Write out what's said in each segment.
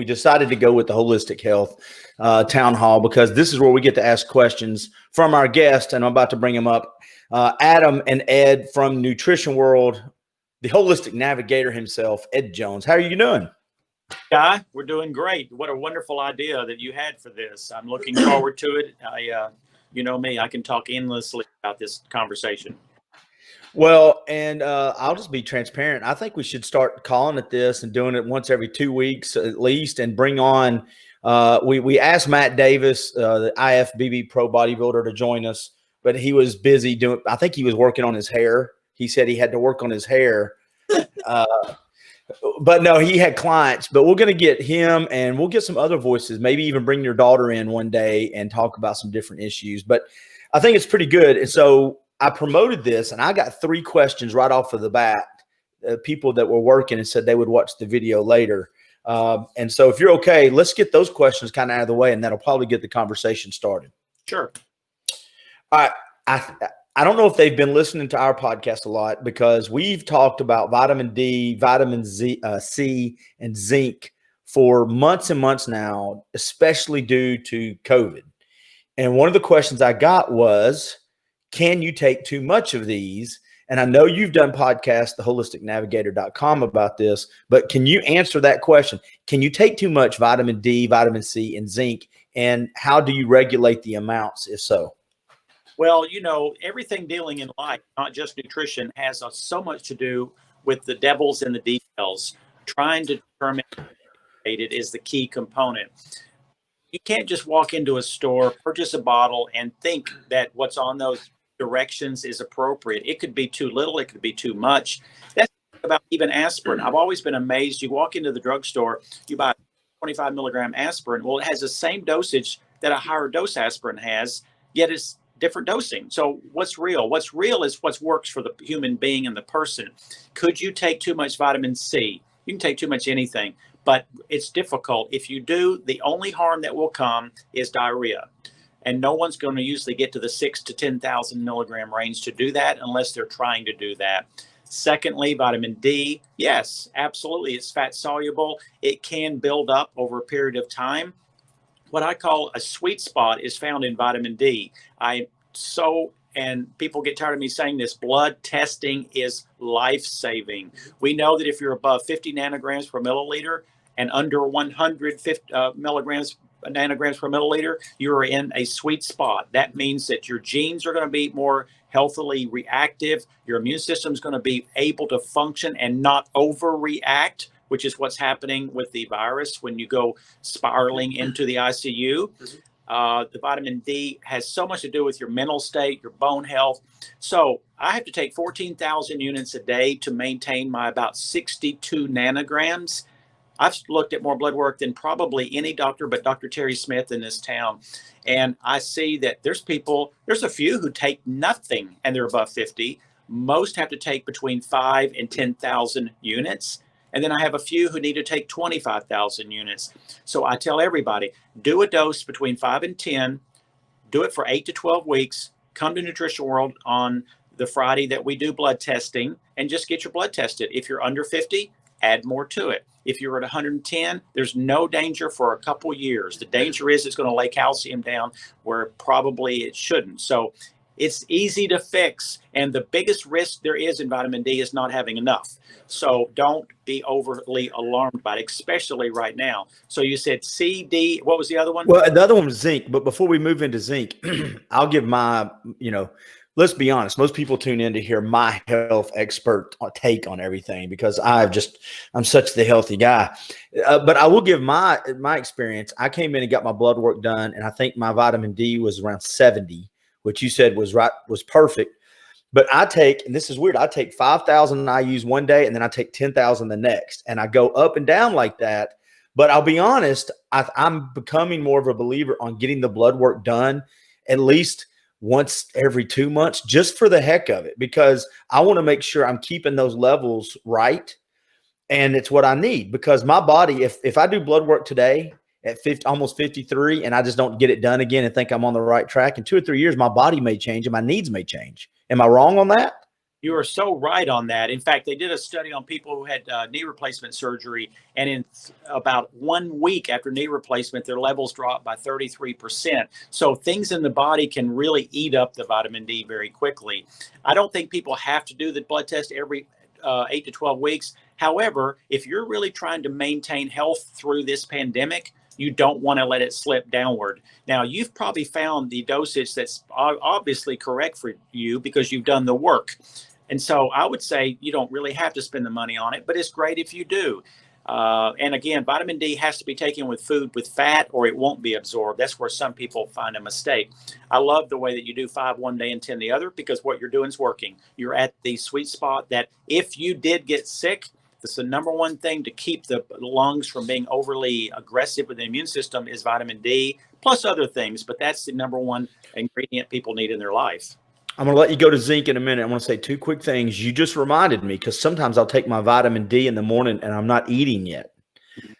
we decided to go with the holistic health town hall because this is where we get to ask questions from our guests. And I'm about to bring them up. Adam and Ed from Nutrition World, the holistic navigator himself, Ed Jones. How are you doing? Guy, we're doing great. What a wonderful idea that you had for this. I'm looking forward to it. You know me, I can talk endlessly about this conversation. Well, and I'll just be transparent. I think we should start calling it this and doing it once every 2 weeks at least, and bring on. We asked Matt Davis, the IFBB pro bodybuilder, to join us, but he was busy doing. I think he was working on his hair. He said he had to work on his hair. But no, he had clients. But we're going to get him, and we'll get some other voices. Maybe even bring your daughter in one day and talk about some different issues. But I think it's pretty good. And so I promoted this, and I got 3 questions right off of the bat. People that were working and said they would watch the video later. And so if you're okay, let's get those questions kind of out of the way, and that'll probably get the conversation started. Sure. All right. I don't know if they've been listening to our podcast a lot because we've talked about vitamin D, vitamin C, and zinc for months and months now, especially due to COVID. And one of the questions I got was, can you take too much of these? And I know you've done podcasts, theholisticnavigator.com, about this, but can you answer that question? Can you take too much vitamin D, vitamin C, and zinc? And how do you regulate the amounts, if so? Well, you know, everything dealing in life, not just nutrition, has so much to do with the devils in the details. Trying to determine it is the key component. You can't just walk into a store, purchase a bottle, and think that what's on those directions is appropriate. It could be too little. It could be too much. That's about even aspirin. I've always been amazed. You walk into the drugstore, you buy 25 milligram aspirin. Well, it has the same dosage that a higher dose aspirin has, yet it's different dosing. So what's real? What's real is what works for the human being and the person. Could you take too much vitamin C? You can take too much anything, but it's difficult. If you do, the only harm that will come is diarrhea. And no one's going to usually get to the 6,000 to 10,000 milligram range to do that unless they're trying to do that. Secondly, vitamin D, yes, absolutely. It's fat soluble. It can build up over a period of time. What I call a sweet spot is found in vitamin D. And people get tired of me saying this, blood testing is life-saving. We know that if you're above 50 nanograms per milliliter and under 150 nanograms per milliliter, you're in a sweet spot. That means that your genes are going to be more healthily reactive. Your immune system is going to be able to function and not overreact, which is what's happening with the virus when you go spiraling into the ICU. The vitamin D has so much to do with your mental state, your bone health. So I have to take 14,000 units a day to maintain my about 62 nanograms. I've looked at more blood work than probably any doctor but Dr. Terry Smith in this town. And I see that there's a few who take nothing and they're above 50. Most have to take between 5 and 10,000 units. And then I have a few who need to take 25,000 units. So I tell everybody, do a dose between 5 and 10, do it for 8 to 12 weeks, come to Nutrition World on the Friday that we do blood testing, and just get your blood tested. If you're under 50, add more to it. If you're at 110, there's no danger for a couple years. The danger is it's going to lay calcium down where probably it shouldn't. So it's easy to fix. And the biggest risk there is in vitamin D is not having enough. So don't be overly alarmed by it, especially right now. So you said C, D, what was the other one? Well, the other one was zinc. But before we move into zinc, I'll give my, let's be honest. Most people tune in to hear my health expert take on everything because I'm such the healthy guy. But I will give my experience. I came in and got my blood work done, and I think my vitamin D was around 70, which you said was perfect. But I take, and this is weird, I take 5,000 IUs one day, and then I take 10,000 the next, and I go up and down like that. But I'll be honest, I'm becoming more of a believer on getting the blood work done at least once every 2 months, just for the heck of it, because I want to make sure I'm keeping those levels right. And it's what I need, because my body, if I do blood work today at almost 53, and I just don't get it done again and think I'm on the right track, in 2 or 3 years, my body may change and my needs may change. Am I wrong on that? You are so right on that. In fact, they did a study on people who had knee replacement surgery, and in about 1 week after knee replacement, their levels dropped by 33%. So things in the body can really eat up the vitamin D very quickly. I don't think people have to do the blood test every 8 to 12 weeks. However, if you're really trying to maintain health through this pandemic, you don't want to let it slip downward. Now, you've probably found the dosage that's obviously correct for you because you've done the work. And so I would say you don't really have to spend the money on it, but it's great if you do. And again, vitamin D has to be taken with food with fat or it won't be absorbed. That's where some people find a mistake. I love the way that you do 5 one day and 10 the other, because what you're doing is working. You're at the sweet spot that if you did get sick, that's the number one thing to keep the lungs from being overly aggressive with the immune system is vitamin D, plus other things. But that's the number one ingredient people need in their life. I'm going to let you go to zinc in a minute. I want to say 2 quick things. You just reminded me, because sometimes I'll take my vitamin D in the morning and I'm not eating yet.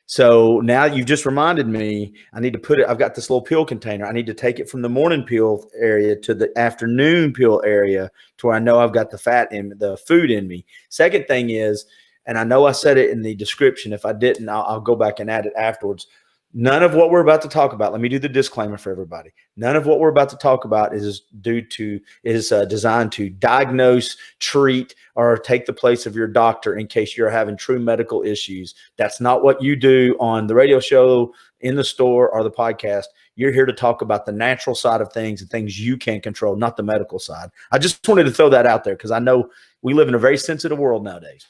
So now you've just reminded me, I need to put it, I've got this little pill container. I need to take it from the morning pill area to the afternoon pill area to where I know I've got the fat in the food in me. Second thing is, and I know I said it in the description. If I didn't, I'll go back and add it afterwards. None of what we're about to talk about, let me do the disclaimer for everybody. None of what we're about to talk about is designed to diagnose, treat, or take the place of your doctor in case you're having true medical issues. That's not what you do on the radio show, in the store, or the podcast. You're here to talk about the natural side of things and things you can control, not the medical side. I just wanted to throw that out there because I know we live in a very sensitive world nowadays.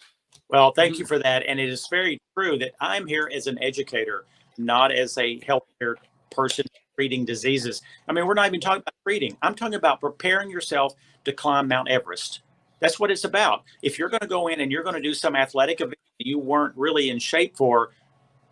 Well, thank you for that. And it is very true that I'm here as an educator, not as a healthcare person treating diseases. I mean, we're not even talking about treating. I'm talking about preparing yourself to climb Mount Everest. That's what it's about. If you're going to go in and you're going to do some athletic event that you weren't really in shape for,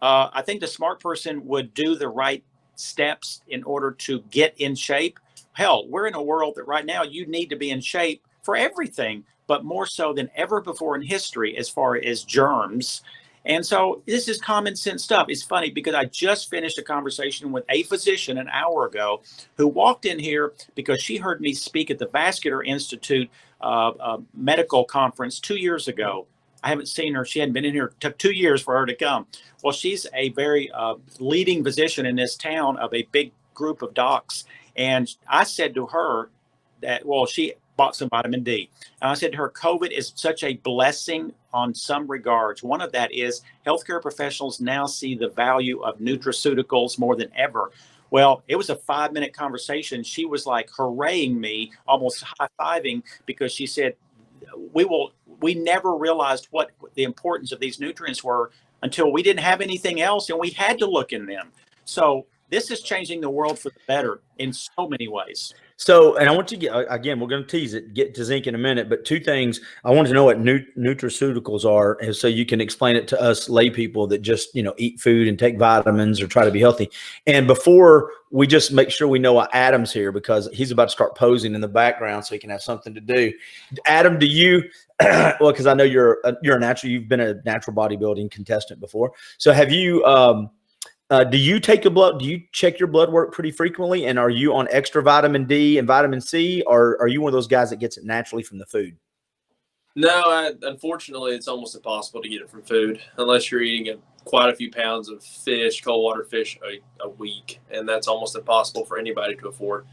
I think the smart person would do the right steps in order to get in shape. Hell, we're in a world that right now you need to be in shape for everything, but more so than ever before in history as far as germs. And so this is common sense stuff. It's funny because I just finished a conversation with a physician an hour ago who walked in here because she heard me speak at the Vascular Institute medical conference 2 years ago. I haven't seen her. She hadn't been in here. It took 2 years for her to come. Well, she's a very leading physician in this town of a big group of docs. And I said to her that, well, she bought some vitamin D. And I said to her, COVID is such a blessing on some regards. One of that is healthcare professionals now see the value of nutraceuticals more than ever. Well, it was a 5-minute conversation. She was like hooraying me, almost high-fiving, because she said, we never realized what the importance of these nutrients were until we didn't have anything else and we had to look in them. So this is changing the world for the better in so many ways. So, and I want you to get, again, we're going to tease it, get to zinc in a minute, but 2 things. I wanted to know what nutraceuticals are. And so you can explain it to us lay people that just, eat food and take vitamins or try to be healthy. And before we just make sure we know what Adam's here, because he's about to start posing in the background so he can have something to do. Adam, do you, well, cause I know you're a natural, you've been a natural bodybuilding contestant before. So have you, do you take a blood? Do you check your blood work pretty frequently? And are you on extra vitamin D and vitamin C, or are you one of those guys that gets it naturally from the food? No, unfortunately, it's almost impossible to get it from food unless you're eating quite a few pounds of fish, cold water fish a week, and that's almost impossible for anybody to afford.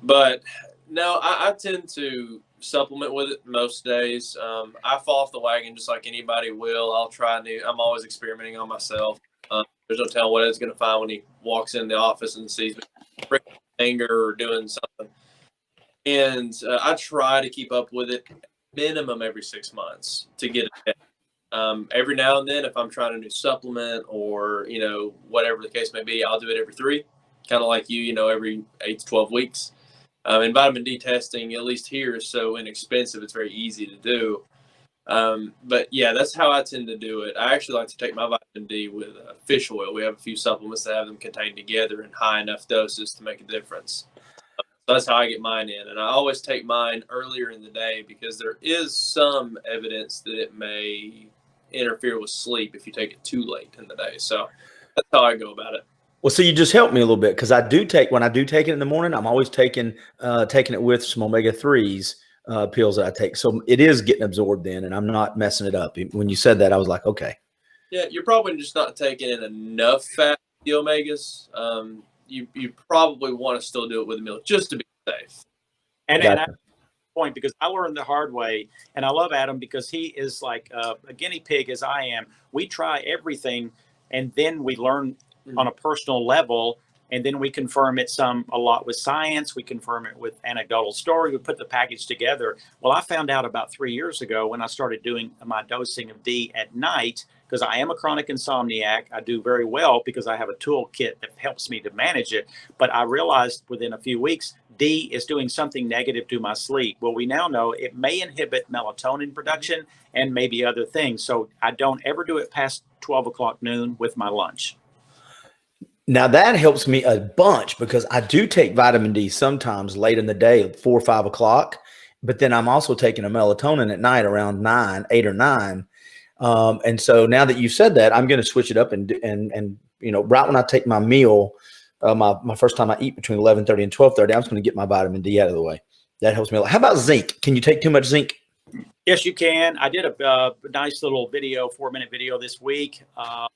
But no, I tend to supplement with it most days. I fall off the wagon just like anybody will. I'll try new. I'm always experimenting on myself. There's no telling what Ed's going to find when he walks in the office and sees me anger or doing something. And I try to keep up with it minimum every 6 months to get it. Every now and then, if I'm trying a new supplement or, whatever the case may be, I'll do it every 3, kind of like you, every 8 to 12 weeks. And vitamin D testing, at least here, is so inexpensive. It's very easy to do. But yeah, that's how I tend to do it. I actually like to take my vitamin D with fish oil. We have a few supplements that have them contained together in high enough doses to make a difference. So that's how I get mine in. And I always take mine earlier in the day because there is some evidence that it may interfere with sleep if you take it too late in the day. So that's how I go about it. Well, so you just helped me a little bit because when I do take it in the morning, I'm always taking it with some omega-3s. pills that I take. So it is getting absorbed in, and I'm not messing it up. When you said that, I was like, okay. Yeah, you're probably just not taking in enough fat, the omegas. You probably want to still do it with a meal just to be safe. And I point because I learned the hard way, and I love Adam because he is like a guinea pig as I am. We try everything, and then we learn on a personal level, and then we confirm it a lot with science. We confirm it with anecdotal story. We put the package together. Well, I found out about 3 years ago when I started doing my dosing of D at night, because I am a chronic insomniac. I do very well because I have a toolkit that helps me to manage it. But I realized within a few weeks, D is doing something negative to my sleep. Well, we now know it may inhibit melatonin production and maybe other things. So I don't ever do it past 12 o'clock noon with my lunch. Now that helps me a bunch because I do take vitamin D sometimes late in the day, 4 or 5 o'clock, but then I'm also taking a melatonin at night around 8 or 9. And so now that you said that, I'm going to switch it up and right when I take my meal, my first time I eat between 11:30 and 12:30, I'm just going to get my vitamin D out of the way. That helps me a lot. How about zinc? Can you take too much zinc? Yes, you can. I did a nice little video, 4-minute video this week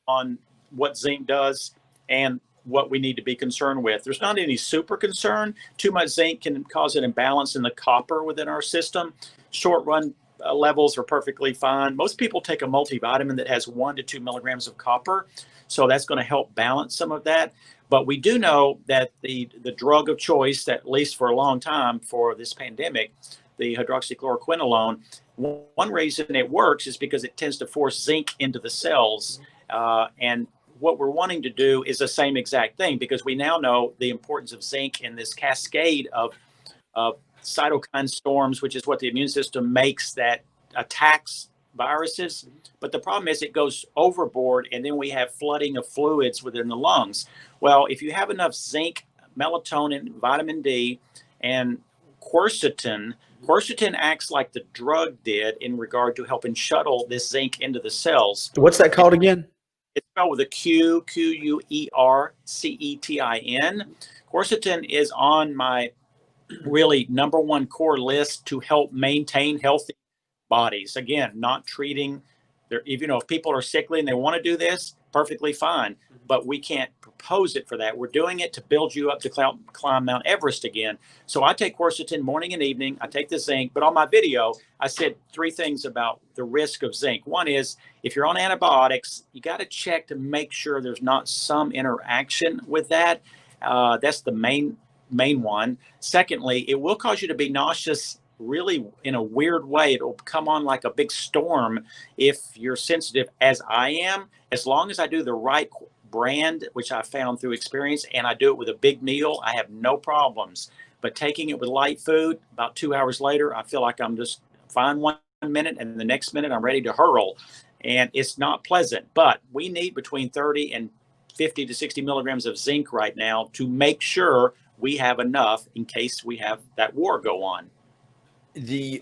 on what zinc does and what we need to be concerned with. There's not any super concern. Too much zinc can cause an imbalance in the copper within our system. Short run levels are perfectly fine. Most people take a multivitamin that has 1 to 2 milligrams of copper. So that's going to help balance some of that. But we do know that the drug of choice, at least for a long time for this pandemic, the hydroxychloroquinolone, one reason it works is because it tends to force zinc into the cells. And what we're wanting to do is the same exact thing, because we now know the importance of zinc in this cascade of cytokine storms, which is what the immune system makes that attacks viruses. But the problem is it goes overboard, and then we have flooding of fluids within the lungs. Well, if you have enough zinc, melatonin, vitamin D, and quercetin acts like the drug did in regard to helping shuttle this zinc into the cells. What's that called again? It's spelled with a Q, Quercetin. Quercetin is on my really number one core list to help maintain healthy bodies. Again, not treating, if people are sickly and they want to do this, perfectly fine, but we can't propose it for that. We're doing it to build you up to climb Mount Everest again. So I take quercetin morning and evening. I take the zinc, but on my video, I said 3 things about the risk of zinc. One is if you're on antibiotics, you got to check to make sure there's not some interaction with that. That's the main one. Secondly, it will cause you to be nauseous really in a weird way. It'll come on like a big storm if you're sensitive, as I am. As long as I do the right brand, which I found through experience, and I do it with a big meal, I have no problems. But taking it with light food, about 2 hours later, I feel like I'm just fine 1 minute, and the next minute I'm ready to hurl. And it's not pleasant. But we need between 30 and 50 to 60 milligrams of zinc right now to make sure we have enough in case we have that war go on. You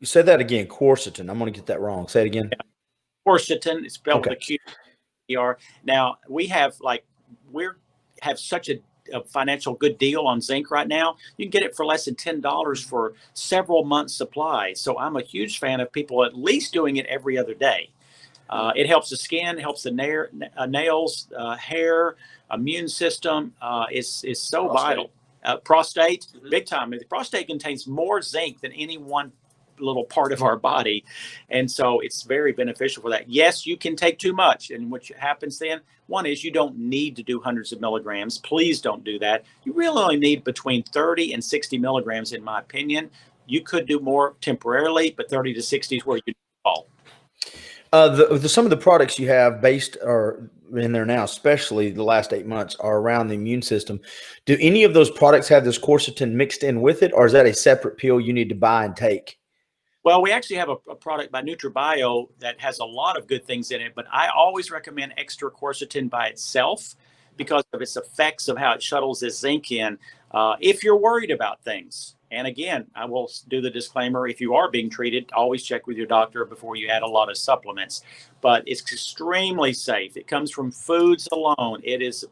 said that again, quercetin. I'm going to get that wrong. Say it again. Yeah. Quercetin, it's spelled with a Q. Now we have such a financial good deal on zinc right now. You can get it for less than $10 for several months supply. So I'm a huge fan of people at least doing it every other day. It helps the skin, helps the nails, hair, immune system. Is so vital. Prostate, big time. The prostate contains more zinc than any one little part of our body, and so it's very beneficial for that. Yes, you can take too much, and what happens then, one is you don't need to do hundreds of milligrams. Please don't do that. You really only need between 30 and 60 milligrams, in my opinion. You could do more temporarily, but 30 to 60 is where you fall. Some of the products you have based are in there now, especially the last 8 months, are around the immune system. Do any of those products have this quercetin mixed in with it, or is that a separate pill you need to buy and take? Well, we actually have a product by NutriBio that has a lot of good things in it, but I always recommend extra quercetin by itself because of its effects of how it shuttles this zinc in. If you're worried about things, and again, I will do the disclaimer, if you are being treated, always check with your doctor before you add a lot of supplements. But it's extremely safe. It comes from foods alone. It is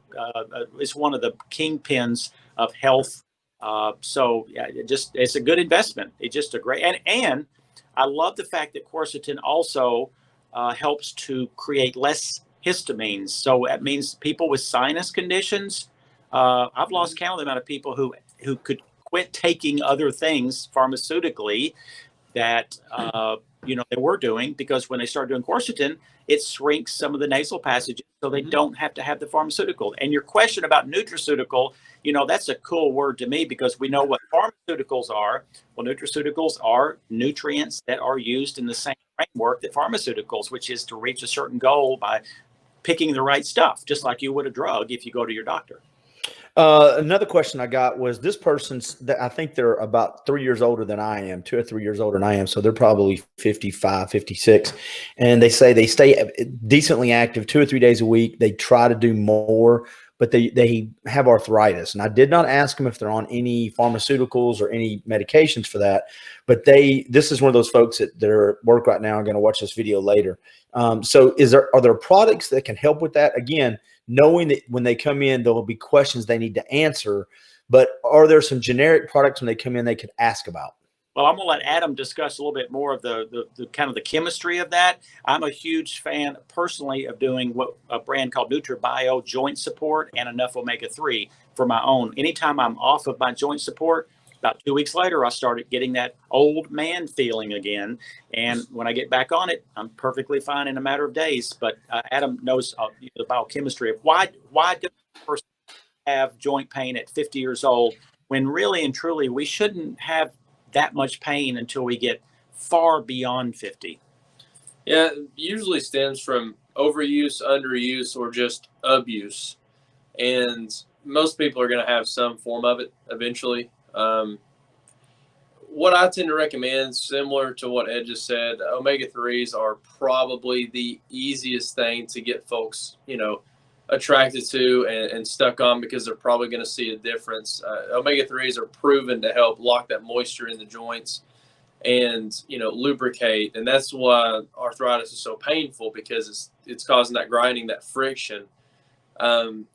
it's one of the kingpins of health So yeah, it's a good investment. It's just a great, and I love the fact that quercetin also helps to create less histamines. So that means people with sinus conditions. I've lost count of the amount of people who could quit taking other things pharmaceutically that they were doing, because when they start doing quercetin, it shrinks some of the nasal passages, so they don't have to have the pharmaceutical. And your question about nutraceutical, that's a cool word to me, because we know what pharmaceuticals are. Well, nutraceuticals are nutrients that are used in the same framework that pharmaceuticals, which is to reach a certain goal by picking the right stuff, just like you would a drug if you go to your doctor. Another question I got was this person's that I think they're about 3 years older than I am, 2 or 3 years older than I am. So they're probably 55, 56. And they say they stay decently active 2 or 3 days a week. They try to do more, but they have arthritis. And I did not ask them if they're on any pharmaceuticals or any medications for that. But this is one of those folks that they're at work right now and going to watch this video later. So are there products that can help with that? Again, knowing that when they come in, there will be questions they need to answer, but are there some generic products when they come in they could ask about? Well, I'm going to let Adam discuss a little bit more of the kind of the chemistry of that. I'm a huge fan personally of doing a brand called NutriBio joint support and enough omega-3 for my own. Anytime I'm off of my joint support, about 2 weeks later, I started getting that old man feeling again. And when I get back on it, I'm perfectly fine in a matter of days. But Adam knows the biochemistry of why does a person have joint pain at 50 years old, when really and truly we shouldn't have that much pain until we get far beyond 50. Yeah, it usually stems from overuse, underuse, or just abuse. And most people are going to have some form of it eventually. What I tend to recommend, similar to what Ed just said, omega-3s are probably the easiest thing to get folks, attracted to and stuck on, because they're probably going to see a difference. Omega-3s are proven to help lock that moisture in the joints and, lubricate. And that's why arthritis is so painful, because it's causing that grinding, that friction. And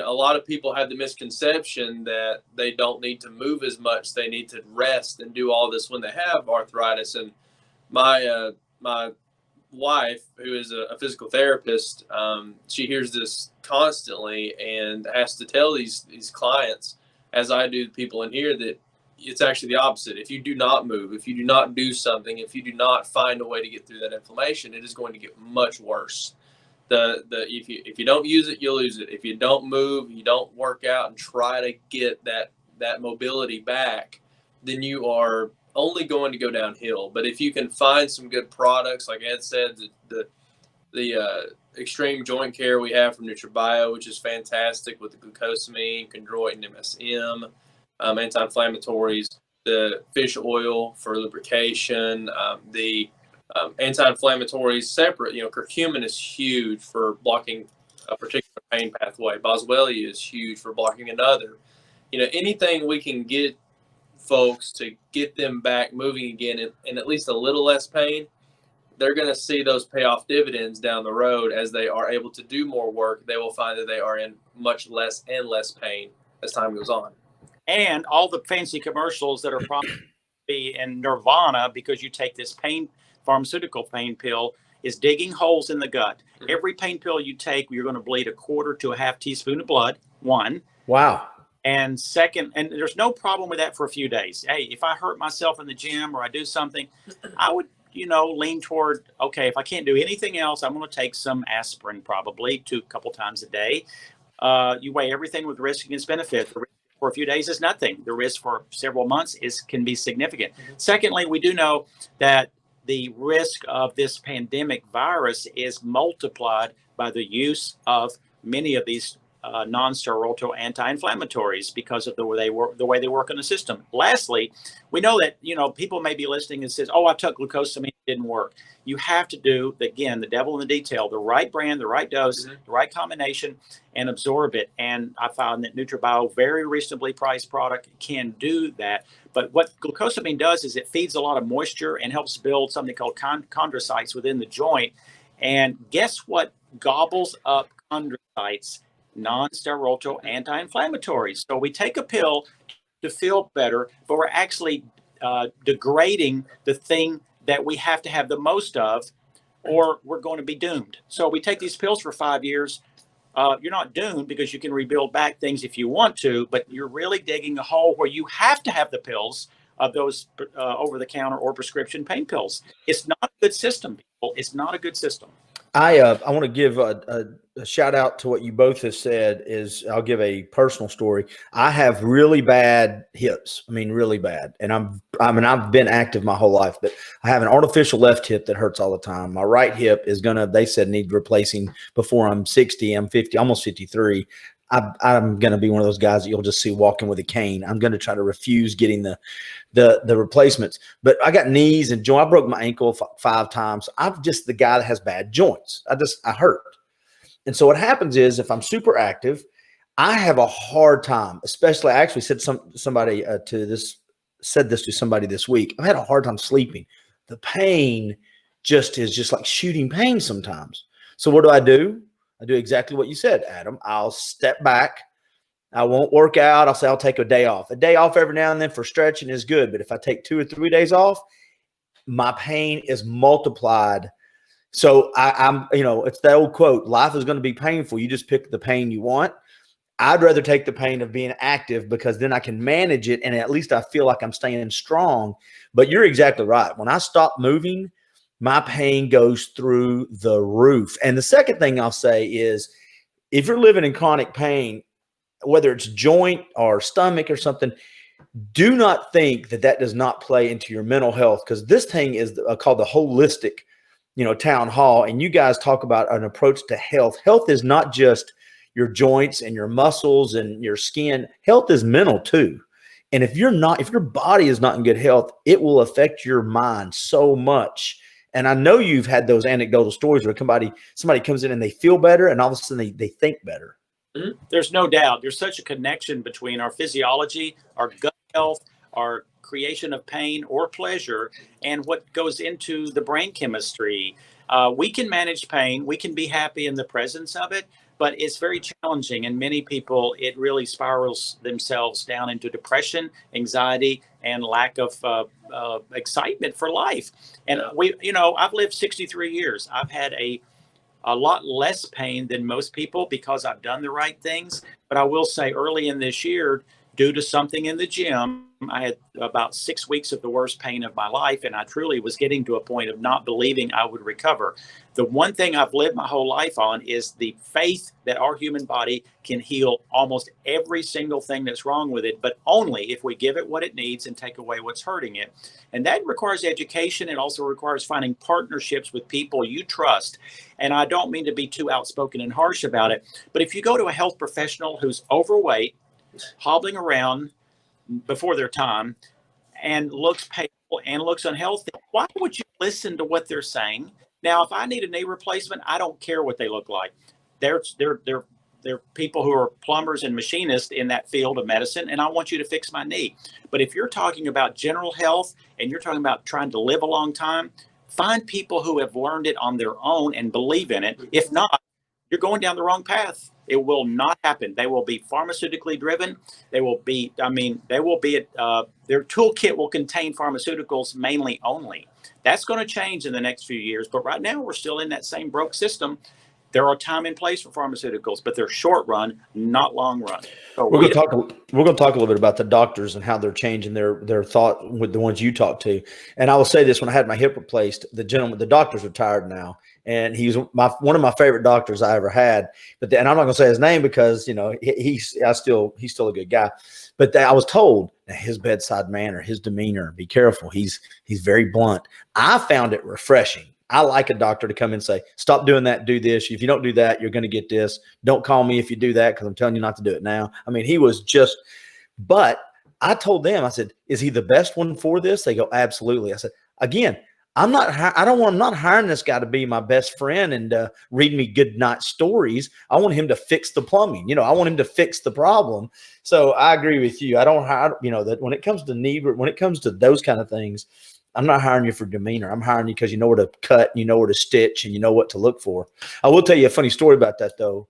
a lot of people have the misconception that they don't need to move as much. They need to rest and do all this when they have arthritis. And my wife, who is a physical therapist, she hears this constantly and has to tell these clients, as I do people in here, that it's actually the opposite. If you do not move, if you do not do something, if you do not find a way to get through that inflammation, it is going to get much worse. If you don't use it, you'll lose it. If you don't move, you don't work out and try to get that mobility back, then you are only going to go downhill. But if you can find some good products, like Ed said, the extreme joint care we have from NutriBio, which is fantastic, with the glucosamine, chondroitin, MSM, anti-inflammatories, the fish oil for lubrication, the anti-inflammatories separate. Curcumin is huge for blocking a particular pain pathway. Boswellia is huge for blocking another. Anything we can get folks to get them back moving again in at least a little less pain, they're going to see those pay off dividends down the road. As they are able to do more work, they will find that they are in much less and less pain as time goes on. And all the fancy commercials that are probably in nirvana because you take this pharmaceutical pain pill is digging holes in the gut. Mm-hmm. Every pain pill you take, you're going to bleed 1/4 to 1/2 teaspoon of blood. One. Wow. And second, and there's no problem with that for a few days. Hey, if I hurt myself in the gym or I do something, I would, lean toward, okay, if I can't do anything else, I'm going to take some aspirin probably a couple times a day. You weigh everything with risk against benefit. The risk for a few days is nothing. The risk for several months can be significant. Mm-hmm. Secondly, we do know that the risk of this pandemic virus is multiplied by the use of many of these non-steroidal anti-inflammatories because of the way they work in the system. Lastly, we know that people may be listening and says, "Oh, I took glucosamine, it didn't work." You have to do, again, the devil in the detail, the right brand, the right dose, mm-hmm. the right combination, and absorb it. And I found that NutriBio, very reasonably priced product, can do that. But what glucosamine does is it feeds a lot of moisture and helps build something called chondrocytes within the joint. And guess what gobbles up chondrocytes? Non-steroidal anti-inflammatories. So we take a pill to feel better, but we're actually degrading the thing that we have to have the most of, or we're going to be doomed. So we take these pills for 5 years. You're not doomed because you can rebuild back things if you want to, but you're really digging a hole where you have to have the pills of those over-the-counter or prescription pain pills. It's not a good system, people. It's not a good system. I want to give a shout out to what you both have said. Is I'll give a personal story. I have really bad hips. I mean, really bad. And I've been active my whole life, but I have an artificial left hip that hurts all the time. My right hip is they said need replacing before I'm 60. I'm 50, almost 53. I'm going to be one of those guys that you'll just see walking with a cane. I'm going to try to refuse getting the replacements. But I got knees and joint. I broke my ankle 5 times. I'm just the guy that has bad joints. I hurt. And so what happens is if I'm super active, I have a hard time, especially I actually said somebody said this to somebody this week. I had a hard time sleeping. The pain is just like shooting pain sometimes. So what do? I do exactly what you said, Adam. I'll step back. I won't work out. I'll say I'll take a day off. A day off every now and then for stretching is good. But if I take 2 or 3 days off, my pain is multiplied. So I'm, it's the old quote, life is going to be painful. You just pick the pain you want. I'd rather take the pain of being active because then I can manage it. And at least I feel like I'm staying strong. But you're exactly right. When I stop moving, my pain goes through the roof. And the second thing I'll say is if you're living in chronic pain, whether it's joint or stomach or something, do not think that does not play into your mental health, because this thing is called the holistic, town hall. And you guys talk about an approach to health. Health is not just your joints and your muscles and your skin. Health is mental too. And if your body is not in good health, it will affect your mind so much. And I know you've had those anecdotal stories where somebody comes in and they feel better and all of a sudden they think better. Mm-hmm. There's no doubt. There's such a connection between our physiology, our gut health, our creation of pain or pleasure, and what goes into the brain chemistry. We can manage pain. We can be happy in the presence of it, but it's very challenging. And many people, it really spirals themselves down into depression, anxiety, and lack of excitement for life. And I've lived 63 years. I've had a lot less pain than most people because I've done the right things. But I will say early in this year, due to something in the gym, I had about 6 weeks of the worst pain of my life. And I truly was getting to a point of not believing I would recover. The one thing I've lived my whole life on is the faith that our human body can heal almost every single thing that's wrong with it, but only if we give it what it needs and take away what's hurting it. And that requires education. It also requires finding partnerships with people you trust. And I don't mean to be too outspoken and harsh about it, but if you go to a health professional who's overweight, hobbling around before their time, and looks pale and looks unhealthy, why would you listen to what they're saying? Now, if I need a knee replacement, I don't care what they look like. They're people who are plumbers and machinists in that field of medicine, and I want you to fix my knee. But if you're talking about general health and you're talking about trying to live a long time, find people who have learned it on their own and believe in it. If not, you're going down the wrong path. It will not happen. They will be pharmaceutically driven. Their toolkit will contain pharmaceuticals mainly only. That's going to change in the next few years. But right now, we're still in that same broke system. There are time and place for pharmaceuticals, but they're short run, not long run. So we're going to talk a little bit about the doctors and how they're changing their thought with the ones you talk to. And I will say this: when I had my hip replaced, the doctor's retired now, and he's one of my favorite doctors I ever had. And I'm not going to say his name because he's still a good guy. But I was told his bedside manner, his demeanor, be careful. He's very blunt. I found it refreshing. I like a doctor to come and say, stop doing that, do this. If you don't do that, you're going to get this. Don't call me if you do that because I'm telling you not to do it now. I mean, he was just, but I told them, I said, is he the best one for this? They go, absolutely. I said, again, I'm not hiring this guy to be my best friend and read me good night stories. I want him to fix the plumbing. I want him to fix the problem. So I agree with you. I don't hire, that when it comes to those kind of things, I'm not hiring you for demeanor. I'm hiring you because you know where to cut, you know where to stitch, and you know what to look for. I will tell you a funny story about that, though.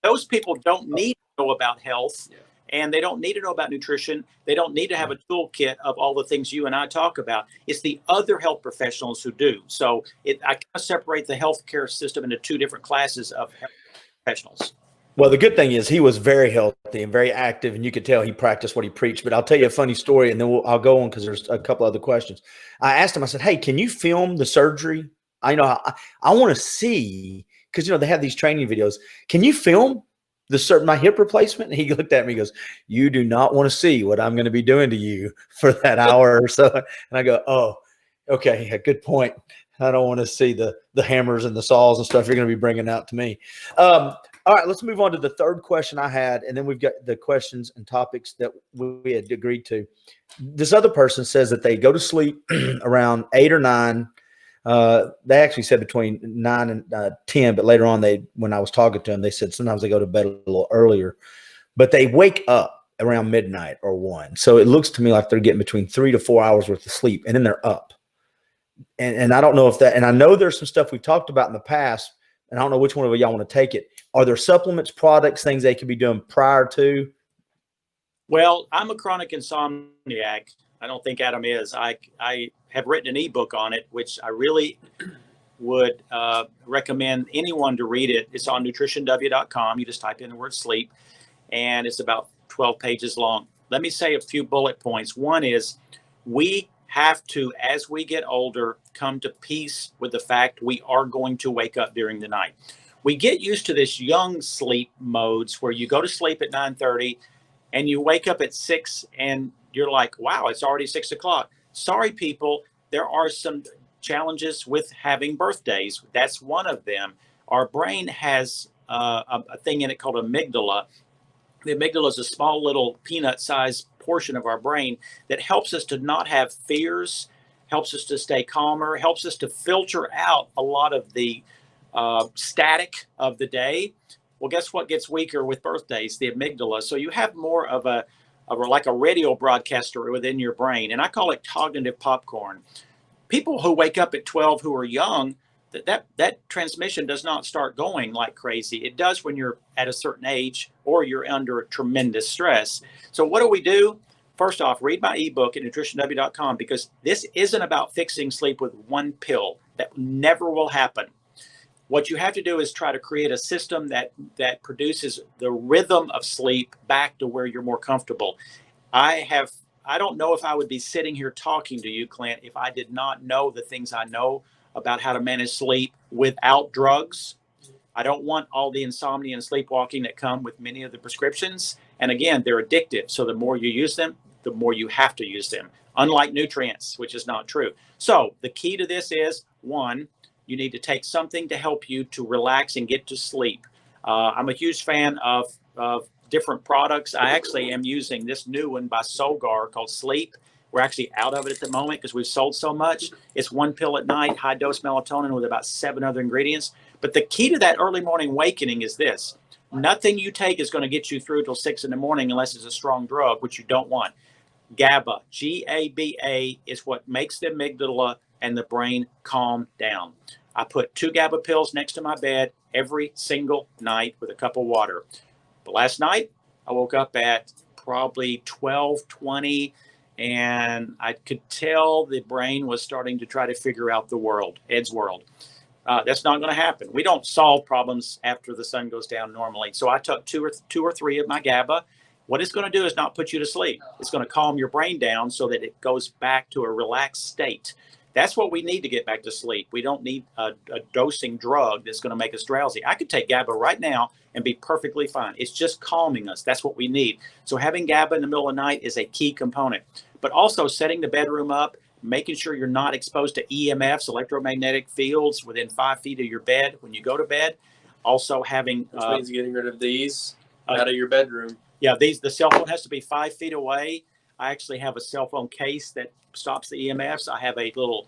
Those people don't need to know about health and they don't need to know about nutrition. They don't need to have a toolkit of all the things you and I talk about. It's the other health professionals who do. So I kind of separate the healthcare system into two different classes of health professionals. Well, the good thing is he was very healthy and very active, and you could tell he practiced what he preached. But I'll tell you a funny story, and then I'll go on because there's a couple other questions. I asked him, I said, hey, can you film the surgery? I want to see, because, they have these training videos. Can you film my hip replacement? And he looked at me, he goes, you do not want to see what I'm going to be doing to you for that hour or so. And I go, oh, okay, yeah, good point. I don't want to see the hammers and the saws and stuff you're going to be bringing out to me. All right, let's move on to the third question I had, and then we've got the questions and topics that we had agreed to. This other person says that they go to sleep around 8 or 9. They actually said between 9 and 10, but later on, when I was talking to them, they said sometimes they go to bed a little earlier, but they wake up around midnight or 1. So it looks to me like they're getting between 3 to 4 hours worth of sleep, and then they're up. And I don't know if that, and I know there's some stuff we've talked about in the past, and I don't know which one of y'all want to take it. Are there supplements, products, things they could be doing prior to? Well, I'm a chronic insomniac. I don't think Adam is. I have written an ebook on it, which I really would recommend anyone to read it. It's on nutritionw.com. You just type in the word sleep, and it's about 12 pages long. Let me say a few bullet points. One is we have to, as we get older, come to peace with the fact we are going to wake up during the night. We get used to this young sleep modes where you go to sleep at 9:30 and you wake up at 6 and you're like, wow, it's already 6 o'clock. Sorry, people, there are some challenges with having birthdays. That's one of them. Our brain has a thing in it called amygdala. The amygdala is a small little peanut-sized portion of our brain that helps us to not have fears, helps us to stay calmer, helps us to filter out a lot of the static of the day. Well, guess what gets weaker with birthdays? The amygdala. So you have more of like a radio broadcaster within your brain, and I call it cognitive popcorn. People who wake up at 12 who are young, that transmission does not start going like crazy. It does when you're at a certain age or you're under tremendous stress. So what do? First off, read my ebook at nutritionw.com, because this isn't about fixing sleep with one pill. That never will happen. What you have to do is try to create a system that produces the rhythm of sleep back to where you're more comfortable. I don't know if I would be sitting here talking to you, Clint, if I did not know the things I know about how to manage sleep without drugs. I don't want all the insomnia and sleepwalking that come with many of the prescriptions. And again, they're addictive. So the more you use them, the more you have to use them, unlike nutrients, which is not true. So the key to this is, one, you need to take something to help you to relax and get to sleep. I'm a huge fan of different products. I actually am using this new one by Solgar called Sleep. We're actually out of it at the moment because we've sold so much. It's one pill at night, high dose melatonin with about 7 other ingredients. But the key to that early morning awakening is this. Nothing you take is going to get you through till 6 in the morning unless it's a strong drug, which you don't want. GABA, G-A-B-A, is what makes the amygdala and the brain calm down. I put 2 GABA pills next to my bed every single night with a cup of water. But last night, I woke up at probably 12:20, and I could tell the brain was starting to try to figure out the world, Ed's world. That's not going to happen. We don't solve problems after the sun goes down normally. So I took two or three of my GABA. What it's going to do is not put you to sleep. It's going to calm your brain down so that it goes back to a relaxed state. That's what we need to get back to sleep. We don't need a dosing drug that's going to make us drowsy. I could take GABA right now and be perfectly fine. It's just calming us. That's what we need. So having GABA in the middle of the night is a key component. But also setting the bedroom up, making sure you're not exposed to EMFs, electromagnetic fields, within 5 feet of your bed when you go to bed. Also having... Which means getting rid of these out of your bedroom. Yeah, the cell phone has to be 5 feet away. I actually have a cell phone case that stops the EMFs. I have a little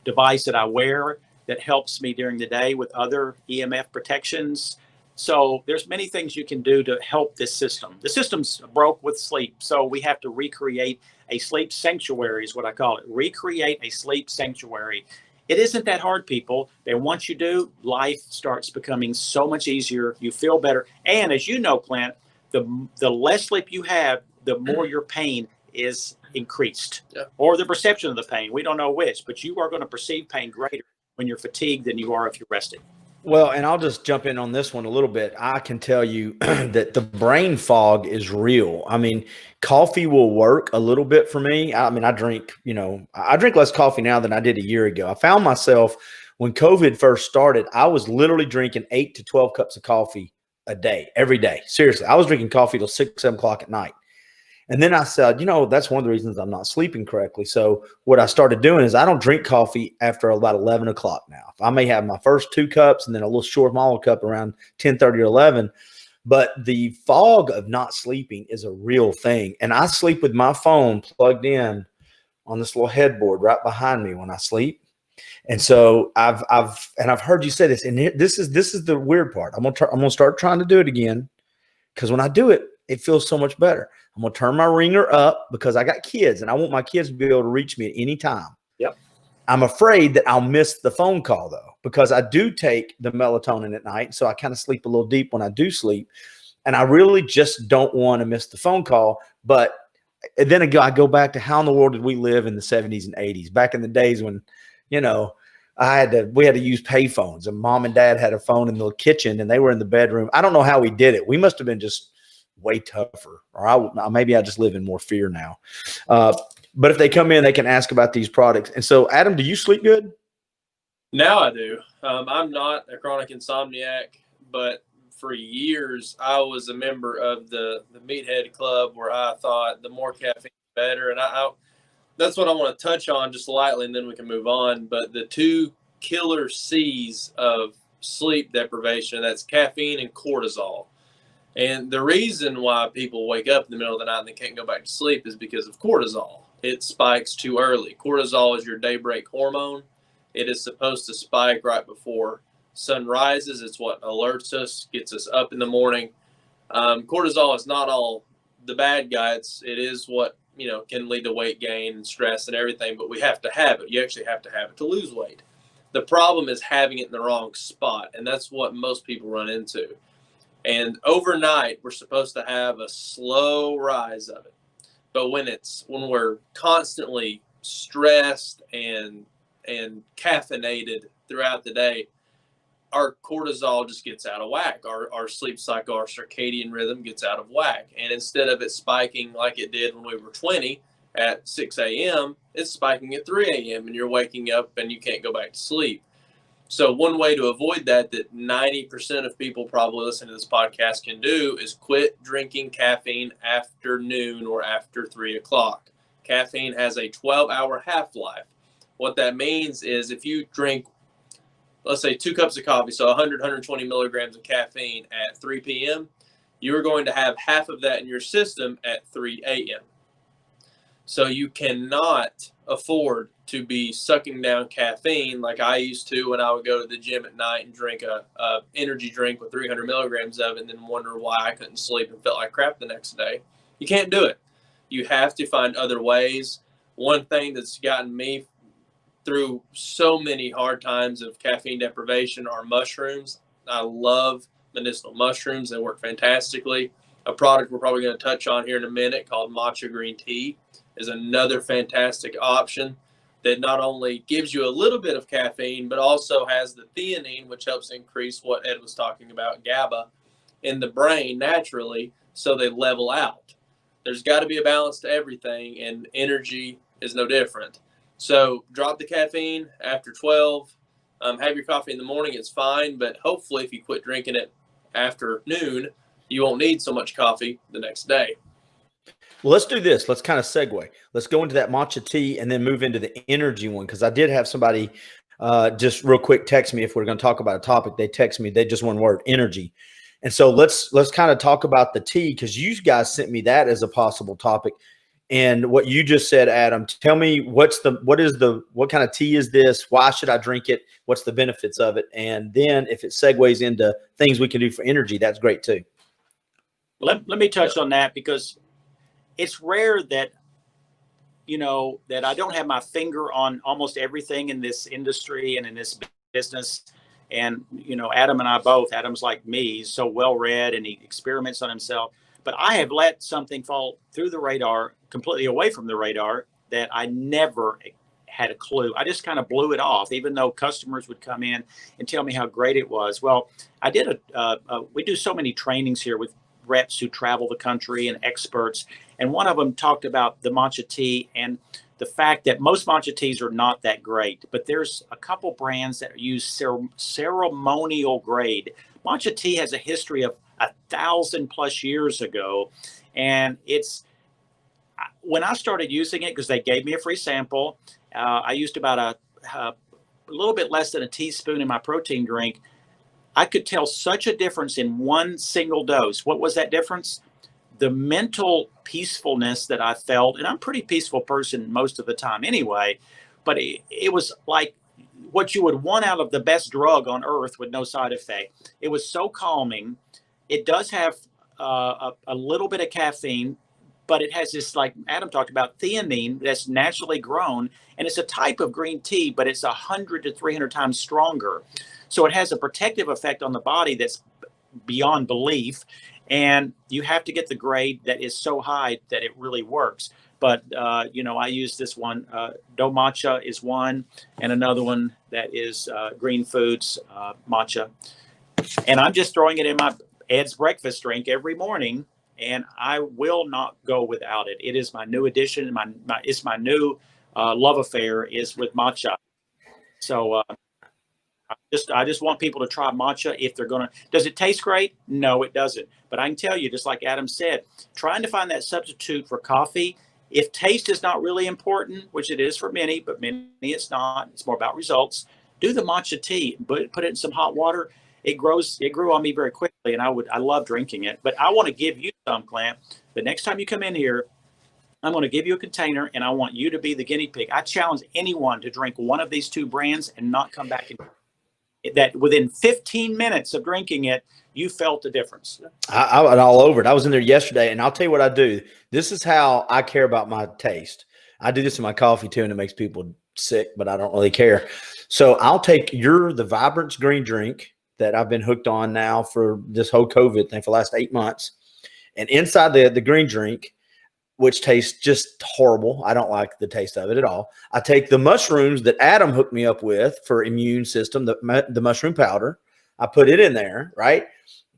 device that I wear that helps me during the day with other EMF protections. So there's many things you can do to help this system. The system's broke with sleep, so we have to recreate a sleep sanctuary is what I call it. Recreate a sleep sanctuary. It isn't that hard, people. And once you do, life starts becoming so much easier. You feel better. And as you know, Clint, the less sleep you have, the more your pain is increased, Yeah. or the perception of the pain. We don't know which, but you are going to perceive pain greater when you're fatigued than you are if you're rested. Well, and I'll just jump in on this one a little bit. I can tell you that the brain fog is real. I mean, coffee will work a little bit for me. I mean, I drink less coffee now than I did a year ago. I found myself when COVID first started, I was literally drinking 8 to 12 cups of coffee a day, every day. Seriously, I was drinking coffee till 6, 7 o'clock at night. And then I said, that's one of the reasons I'm not sleeping correctly. So what I started doing is I don't drink coffee after about 11 o'clock now. I may have my first 2 cups and then a little short small cup around 10:30 or 11. But the fog of not sleeping is a real thing. And I sleep with my phone plugged in on this little headboard right behind me when I sleep. And so I've heard you say this, and this is the weird part. I'm gonna start trying to do it again, because when I do it, it feels so much better. I'm going to turn my ringer up because I got kids and I want my kids to be able to reach me at any time. Yep. I'm afraid that I'll miss the phone call though, because I do take the melatonin at night. So I kind of sleep a little deep when I do sleep. And I really just don't want to miss the phone call. But then I go back to how in the world did we live in the 70s and 80s, back in the days when, we had to use pay phones, and mom and dad had a phone in the kitchen and they were in the bedroom. I don't know how we did it. We must have been just way tougher, or maybe I just live in more fear now. But if they come in, they can ask about these products. And so, Adam, do you sleep good? Now I do. I'm not a chronic insomniac, but for years I was a member of the Meathead Club, where I thought the more caffeine, the better. And that's what I want to touch on just lightly, and then we can move on. But the 2 killer C's of sleep deprivation, that's caffeine and cortisol. And the reason why people wake up in the middle of the night and they can't go back to sleep is because of cortisol. It spikes too early. Cortisol is your daybreak hormone. It is supposed to spike right before sun rises. It's what alerts us, gets us up in the morning. Cortisol is not all the bad guy. It is what can lead to weight gain and stress and everything, but we have to have it. You actually have to have it to lose weight. The problem is having it in the wrong spot, and that's what most people run into. And overnight, we're supposed to have a slow rise of it. But when we're constantly stressed and caffeinated throughout the day, our cortisol just gets out of whack. Our sleep cycle, our circadian rhythm gets out of whack. And instead of it spiking like it did when we were 20 at 6 a.m., it's spiking at 3 a.m. and you're waking up and you can't go back to sleep. So one way to avoid that 90% of people probably listening to this podcast can do is quit drinking caffeine after noon or after 3 o'clock. Caffeine has a 12-hour half-life. What that means is if you drink, let's say 2 cups of coffee, so 100, 120 milligrams of caffeine at 3 p.m., you're going to have half of that in your system at 3 a.m. So you cannot afford to be sucking down caffeine like I used to when I would go to the gym at night and drink a energy drink with 300 milligrams of it and then wonder why I couldn't sleep and felt like crap the next day. You can't do it. You have to find other ways. One thing that's gotten me through so many hard times of caffeine deprivation are mushrooms. I love medicinal mushrooms. They work fantastically. A product we're probably going to touch on here in a minute called matcha green tea is another fantastic option that not only gives you a little bit of caffeine, but also has the theanine, which helps increase what Ed was talking about, GABA, in the brain naturally, so they level out. There's got to be a balance to everything, and energy is no different. So drop the caffeine after 12. Have your coffee in the morning. It's fine, but hopefully if you quit drinking it after noon, you won't need so much coffee the next day. Well, let's do this. Let's kind of segue. Let's go into that matcha tea and then move into the energy one, because I did have somebody just real quick text me if we're going to talk about a topic. They text me. They just one word, energy. And so let's kind of talk about the tea, because you guys sent me that as a possible topic. And what you just said, Adam, tell me what kind of tea is this? Why should I drink it? What's the benefits of it? And then if it segues into things we can do for energy, that's great too. Let me touch on that, because it's rare that, that I don't have my finger on almost everything in this industry and in this business. And, Adam and I both, Adam's like me, he's so well-read and he experiments on himself. But I have let something fall through the radar, completely away from the radar, that I never had a clue. I just kind of blew it off, even though customers would come in and tell me how great it was. Well, I did we do so many trainings here with reps who travel the country and experts. And one of them talked about the matcha tea and the fact that most matcha teas are not that great, but there's a couple brands that use ceremonial grade. Matcha tea has a history of 1,000+ years ago. And when I started using it, because they gave me a free sample, I used about a little bit less than a teaspoon in my protein drink. I could tell such a difference in one single dose. What was that difference? The mental peacefulness that I felt, and I'm a pretty peaceful person most of the time anyway, but it was like what you would want out of the best drug on earth with no side effect. It was so calming. It does have a little bit of caffeine, but it has this, like Adam talked about, theanine that's naturally grown, and it's a type of green tea, but it's 100 to 300 times stronger. So it has a protective effect on the body that's beyond belief, and you have to get the grade that is so high that it really works. But I use this one. Do Matcha is one, and another one that is Green Foods matcha, and I'm just throwing it in my Ed's breakfast drink every morning. And I will not go without it. It is my new addition. It's my new love affair is with matcha. So I just want people to try matcha if they're gonna. Does it taste great? No, it doesn't. But I can tell you, just like Adam said, trying to find that substitute for coffee. If taste is not really important, which it is for many, but many it's not. It's more about results. Do the matcha tea. Put it in some hot water. It grew on me very quickly, and I love drinking it. But I want to give you some, Clint. The next time you come in here, I'm going to give you a container, and I want you to be the guinea pig. I challenge anyone to drink one of these two brands and not come back. That within 15 minutes of drinking it, you felt the difference. I was all over it. I was in there yesterday, and I'll tell you what I do. This is how I care about my taste. I do this in my coffee too, and it makes people sick, but I don't really care. So I'll take the Vibrance green drink that I've been hooked on now for this whole COVID thing for the last 8 months. And inside the green drink, which tastes just horrible. I don't like the taste of it at all. I take the mushrooms that Adam hooked me up with for immune system, the mushroom powder. I put it in there, right?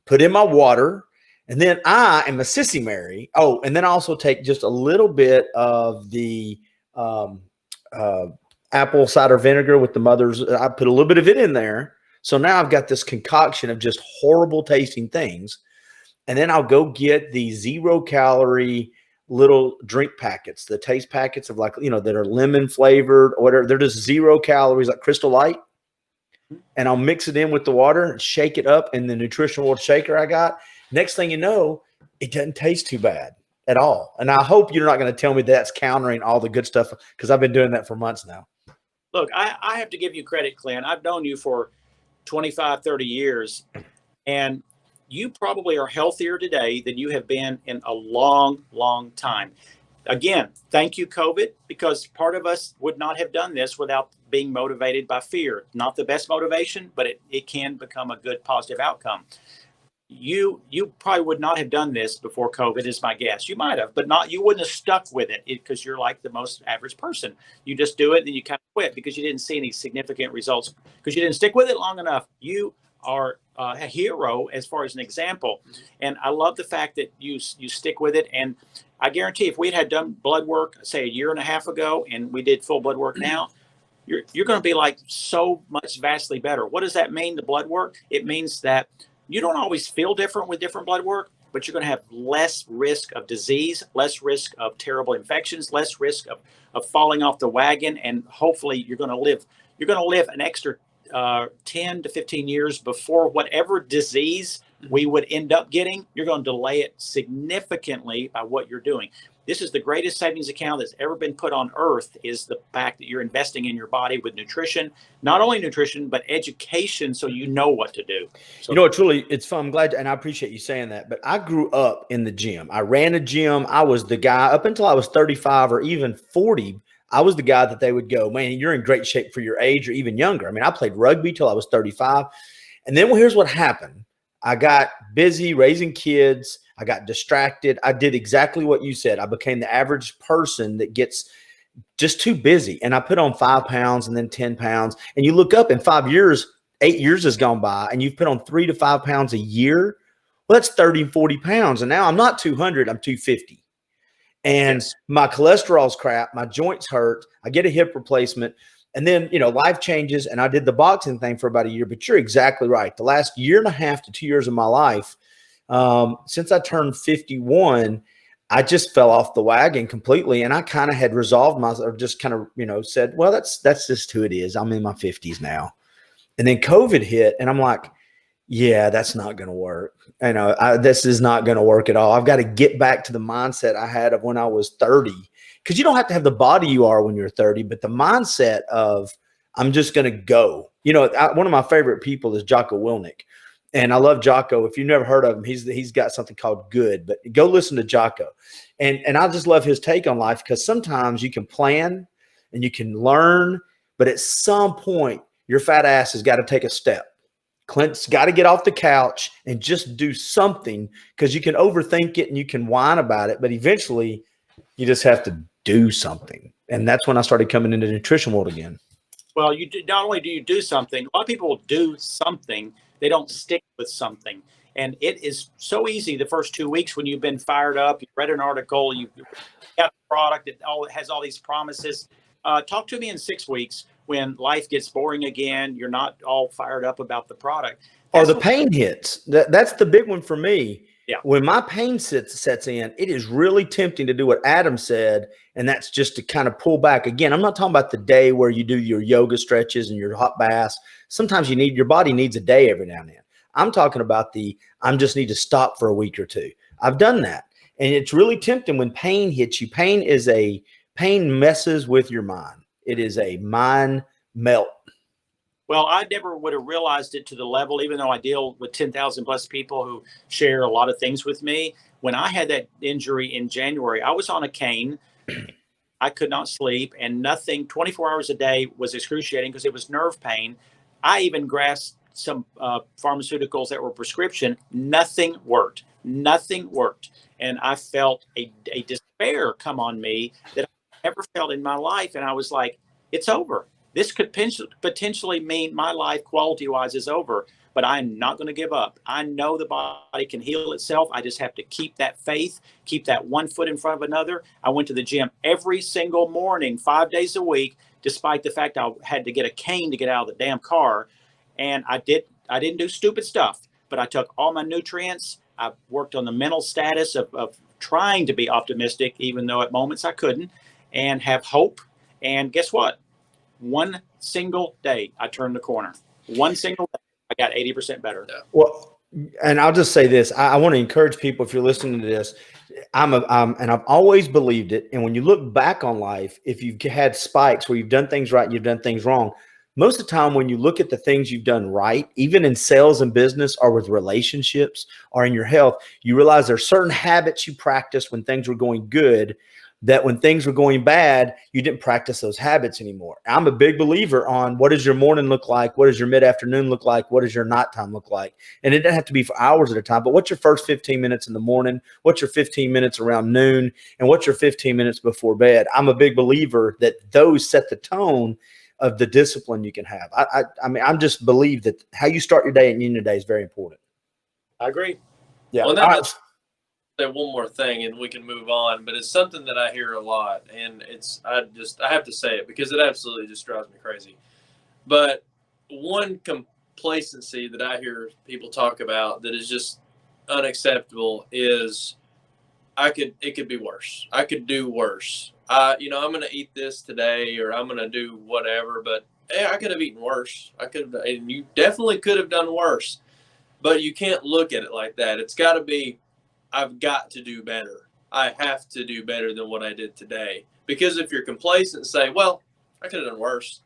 Put in my water. And then I am a sissy Mary. Oh, and then I also take just a little bit of the apple cider vinegar with the mother's. I put a little bit of it in there. So now I've got this concoction of just horrible tasting things. And then I'll go get the 0-calorie little drink packets, the taste packets of that are lemon flavored or whatever. They're just 0 calories, like Crystal Light. And I'll mix it in with the water and shake it up in the Nutrition World shaker I got. Next thing you know, it doesn't taste too bad at all. And I hope you're not going to tell me that's countering all the good stuff, because I've been doing that for months now. Look, I have to give you credit, Clint. I've known you for 25, 30 years, and you probably are healthier today than you have been in a long, long time. Again, thank you, COVID, because part of us would not have done this without being motivated by fear. Not the best motivation, but it can become a good, positive outcome. You probably would not have done this before COVID, is my guess. You might have, but you wouldn't have stuck with it because you're like the most average person. You just do it and you kind of quit because you didn't see any significant results, because you didn't stick with it long enough. You are a hero as far as an example. And I love the fact that you stick with it. And I guarantee if we had done blood work, say 1.5 years ago, and we did full blood work now, you're going to be like so much vastly better. What does that mean, the blood work? It means that you don't always feel different with different blood work, but you're going to have less risk of disease, less risk of terrible infections, less risk of falling off the wagon. And hopefully you're going to live an extra 10 to 15 years before whatever disease we would end up getting. You're going to delay it significantly by what you're doing. This is the greatest savings account that's ever been put on earth, is the fact that you're investing in your body with nutrition, not only nutrition, but education, so you know what to do. So, it's fun. I'm glad, and I appreciate you saying that, but I grew up in the gym. I ran a gym. I was the guy up until I was 35 or even 40. I was the guy that they would go, man, you're in great shape for your age or even younger. I mean, I played rugby till I was 35. And then here's what happened. I got busy raising kids. I got distracted. I did exactly what you said. I became the average person that gets just too busy. And I put on 5 pounds and then 10 pounds. And you look up in 5 years, 8 years has gone by, and you've put on 3 to 5 pounds a year. Well, that's 30, 40 pounds. And now I'm not 200, I'm 250. And Yes. my cholesterol's crap. My joints hurt. I get a hip replacement. And then, life changes. And I did the boxing thing for about a year. But you're exactly right. The last year and a half to 2 years of my life, since I turned 51, I just fell off the wagon completely. And I kind of had resolved myself, or just kind of, said, well, that's just who it is. I'm in my 50s now. And then COVID hit, and I'm like, yeah, that's not going to work. This is not going to work at all. I've got to get back to the mindset I had of when I was 30, because you don't have to have the body you are when you're 30, but the mindset of I'm just going to go. One of my favorite people is Jocko Willink, and I love Jocko. If you've never heard of him, he's got something called Good, but go listen to Jocko. And I just love his take on life, because sometimes you can plan and you can learn, but at some point your fat ass has got to take a step. Clint's got to get off the couch and just do something, because you can overthink it and you can whine about it, but eventually you just have to do something. And that's when I started coming into the nutrition world again. Well, not only do you do something, a lot of people will do something, they don't stick with something. And it is so easy the first 2 weeks when you've been fired up, you read an article, you got the product, it has all these promises. Talk to me in 6 weeks when life gets boring again, you're not all fired up about the product. Or the pain hits. That's the big one for me. Yeah. When my pain sets in, it is really tempting to do what Adam said, and that's just to kind of pull back. Again, I'm not talking about the day where you do your yoga stretches and your hot baths. Sometimes your body needs a day every now and then. I'm talking about I just need to stop for a week or two. I've done that. And it's really tempting when pain hits you. Pain messes with your mind. It is a mind melt. Well, I never would have realized it to the level, even though I deal with 10,000 plus people who share a lot of things with me. When I had that injury in January, I was on a cane. I could not sleep, and nothing 24 hours a day was excruciating because it was nerve pain. I even grasped some pharmaceuticals that were prescription. Nothing worked. Nothing worked. And I felt a despair come on me that I never felt in my life. And I was like, it's over. This could potentially mean my life quality-wise is over, but I'm not going to give up. I know the body can heal itself. I just have to keep that faith, keep that one foot in front of another. I went to the gym every single morning, 5 days a week, despite the fact I had to get a cane to get out of the damn car. And I didn't do stupid stuff, but I took all my nutrients. I worked on the mental status of trying to be optimistic, even though at moments I couldn't, and have hope. And guess what? One single day, I turned the corner. One single day, I got 80% better. Well, and I'll just say this. I want to encourage people, if you're listening to this, and I've always believed it. And when you look back on life, if you've had spikes where you've done things right and you've done things wrong, most of the time when you look at the things you've done right, even in sales and business or with relationships or in your health, you realize there are certain habits you practiced when things were going good, that when things were going bad, you didn't practice those habits anymore. I'm a big believer on what does your morning look like? What does your mid-afternoon look like? What does your nighttime look like? And it doesn't have to be for hours at a time, but what's your first 15 minutes in the morning? What's your 15 minutes around noon? And what's your 15 minutes before bed? I'm a big believer that those set the tone of the discipline you can have. I mean, I'm just believe that how you start your day and end your day is very important. I agree. Yeah. Well, say one more thing and we can move on, but it's something that I hear a lot, and I have to say it because it absolutely just drives me crazy. But one complacency that I hear people talk about that is just unacceptable is it could be worse. I could do worse. I'm going to eat this today, or I'm going to do whatever, but I could have eaten worse. And you definitely could have done worse, but you can't look at it like that. It's got to be, I've got to do better. I have to do better than what I did today. Because if you're complacent and say, well, I could have done worse,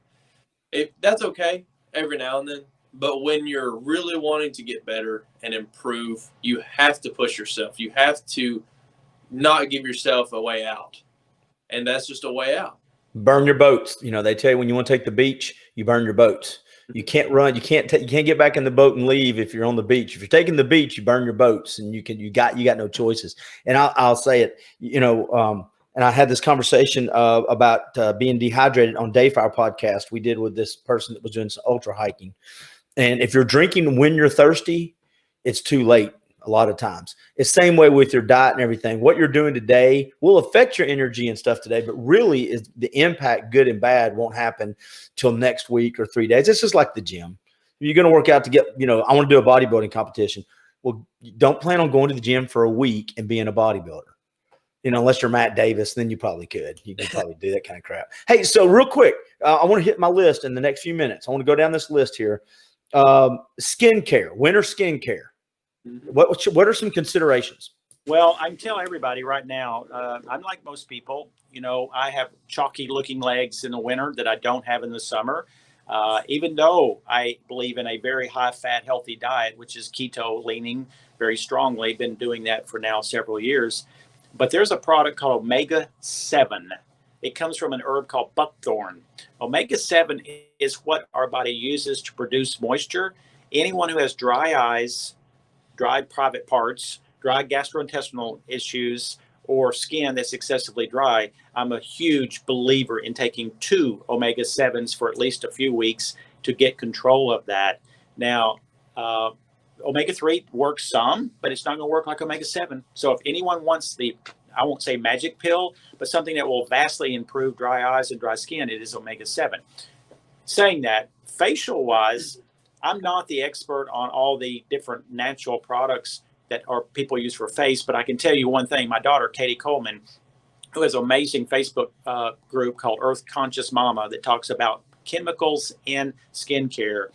that's okay every now and then. But when you're really wanting to get better and improve, you have to push yourself. You have to not give yourself a way out. And that's just a way out. Burn your boats. They tell you when you want to take the beach, you burn your boats. You can't run. You can't get back in the boat and leave if you're on the beach. If you're taking the beach, you burn your boats, and you got no choices. And I'll say it, and I had this conversation about being dehydrated on Dayfire podcast we did with this person that was doing some ultra hiking. And if you're drinking when you're thirsty, it's too late. A lot of times it's the same way with your diet and everything. What you're doing today will affect your energy and stuff today, but really is the impact, good and bad, won't happen till next week or 3 days. It's just like the gym. You're going to work out to get, I want to do a bodybuilding competition. Well, don't plan on going to the gym for a week and being a bodybuilder. Unless you're Matt Davis, then you probably could. You could probably do that kind of crap. Hey, so real quick, I want to hit my list in the next few minutes. I want to go down this list here. Skincare, winter skincare. What are some considerations? Well, I can tell everybody right now, I'm like most people. I have chalky looking legs in the winter that I don't have in the summer. Even though I believe in a very high fat, healthy diet, which is keto leaning very strongly, been doing that for now several years. But there's a product called Omega-7. It comes from an herb called buckthorn. Omega-7 is what our body uses to produce moisture. Anyone who has dry eyes, dry private parts, dry gastrointestinal issues, or skin that's excessively dry, I'm a huge believer in taking 2 omega-7s for at least a few weeks to get control of that. Now, omega-3 works some, but it's not going to work like omega-7. So if anyone wants I won't say magic pill, but something that will vastly improve dry eyes and dry skin, it is omega-7. Saying that, facial wise, I'm not the expert on all the different natural products that people use for face, but I can tell you one thing. My daughter, Katie Coleman, who has an amazing Facebook group called Earth Conscious Mama that talks about chemicals in skincare.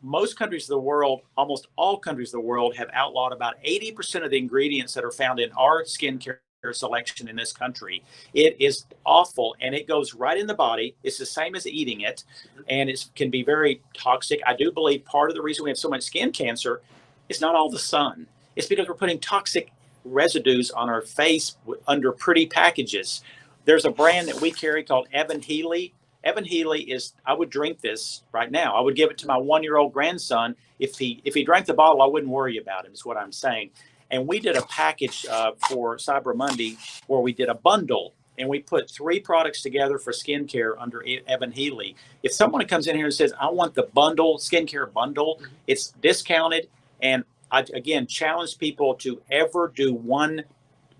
Most countries of the world, almost all countries of the world, have outlawed about 80% of the ingredients that are found in our skincare selection in this country. It is awful, and it goes right in the body. It's the same as eating it, and it can be very toxic. I do believe part of the reason we have so much skin cancer is not all the sun. It's because we're putting toxic residues on our face under pretty packages. There's a brand that we carry called Evan Healy. Evan Healy is, I would drink this right now. I would give it to my 1-year-old grandson. If he drank the bottle, I wouldn't worry about him, is what I'm saying. And we did a package for Cyber Monday where we did a bundle, and we put 3 products together for skincare under Evan Healy. If someone comes in here and says, I want the bundle, skincare bundle, it's discounted. And I, again, challenge people to ever do 1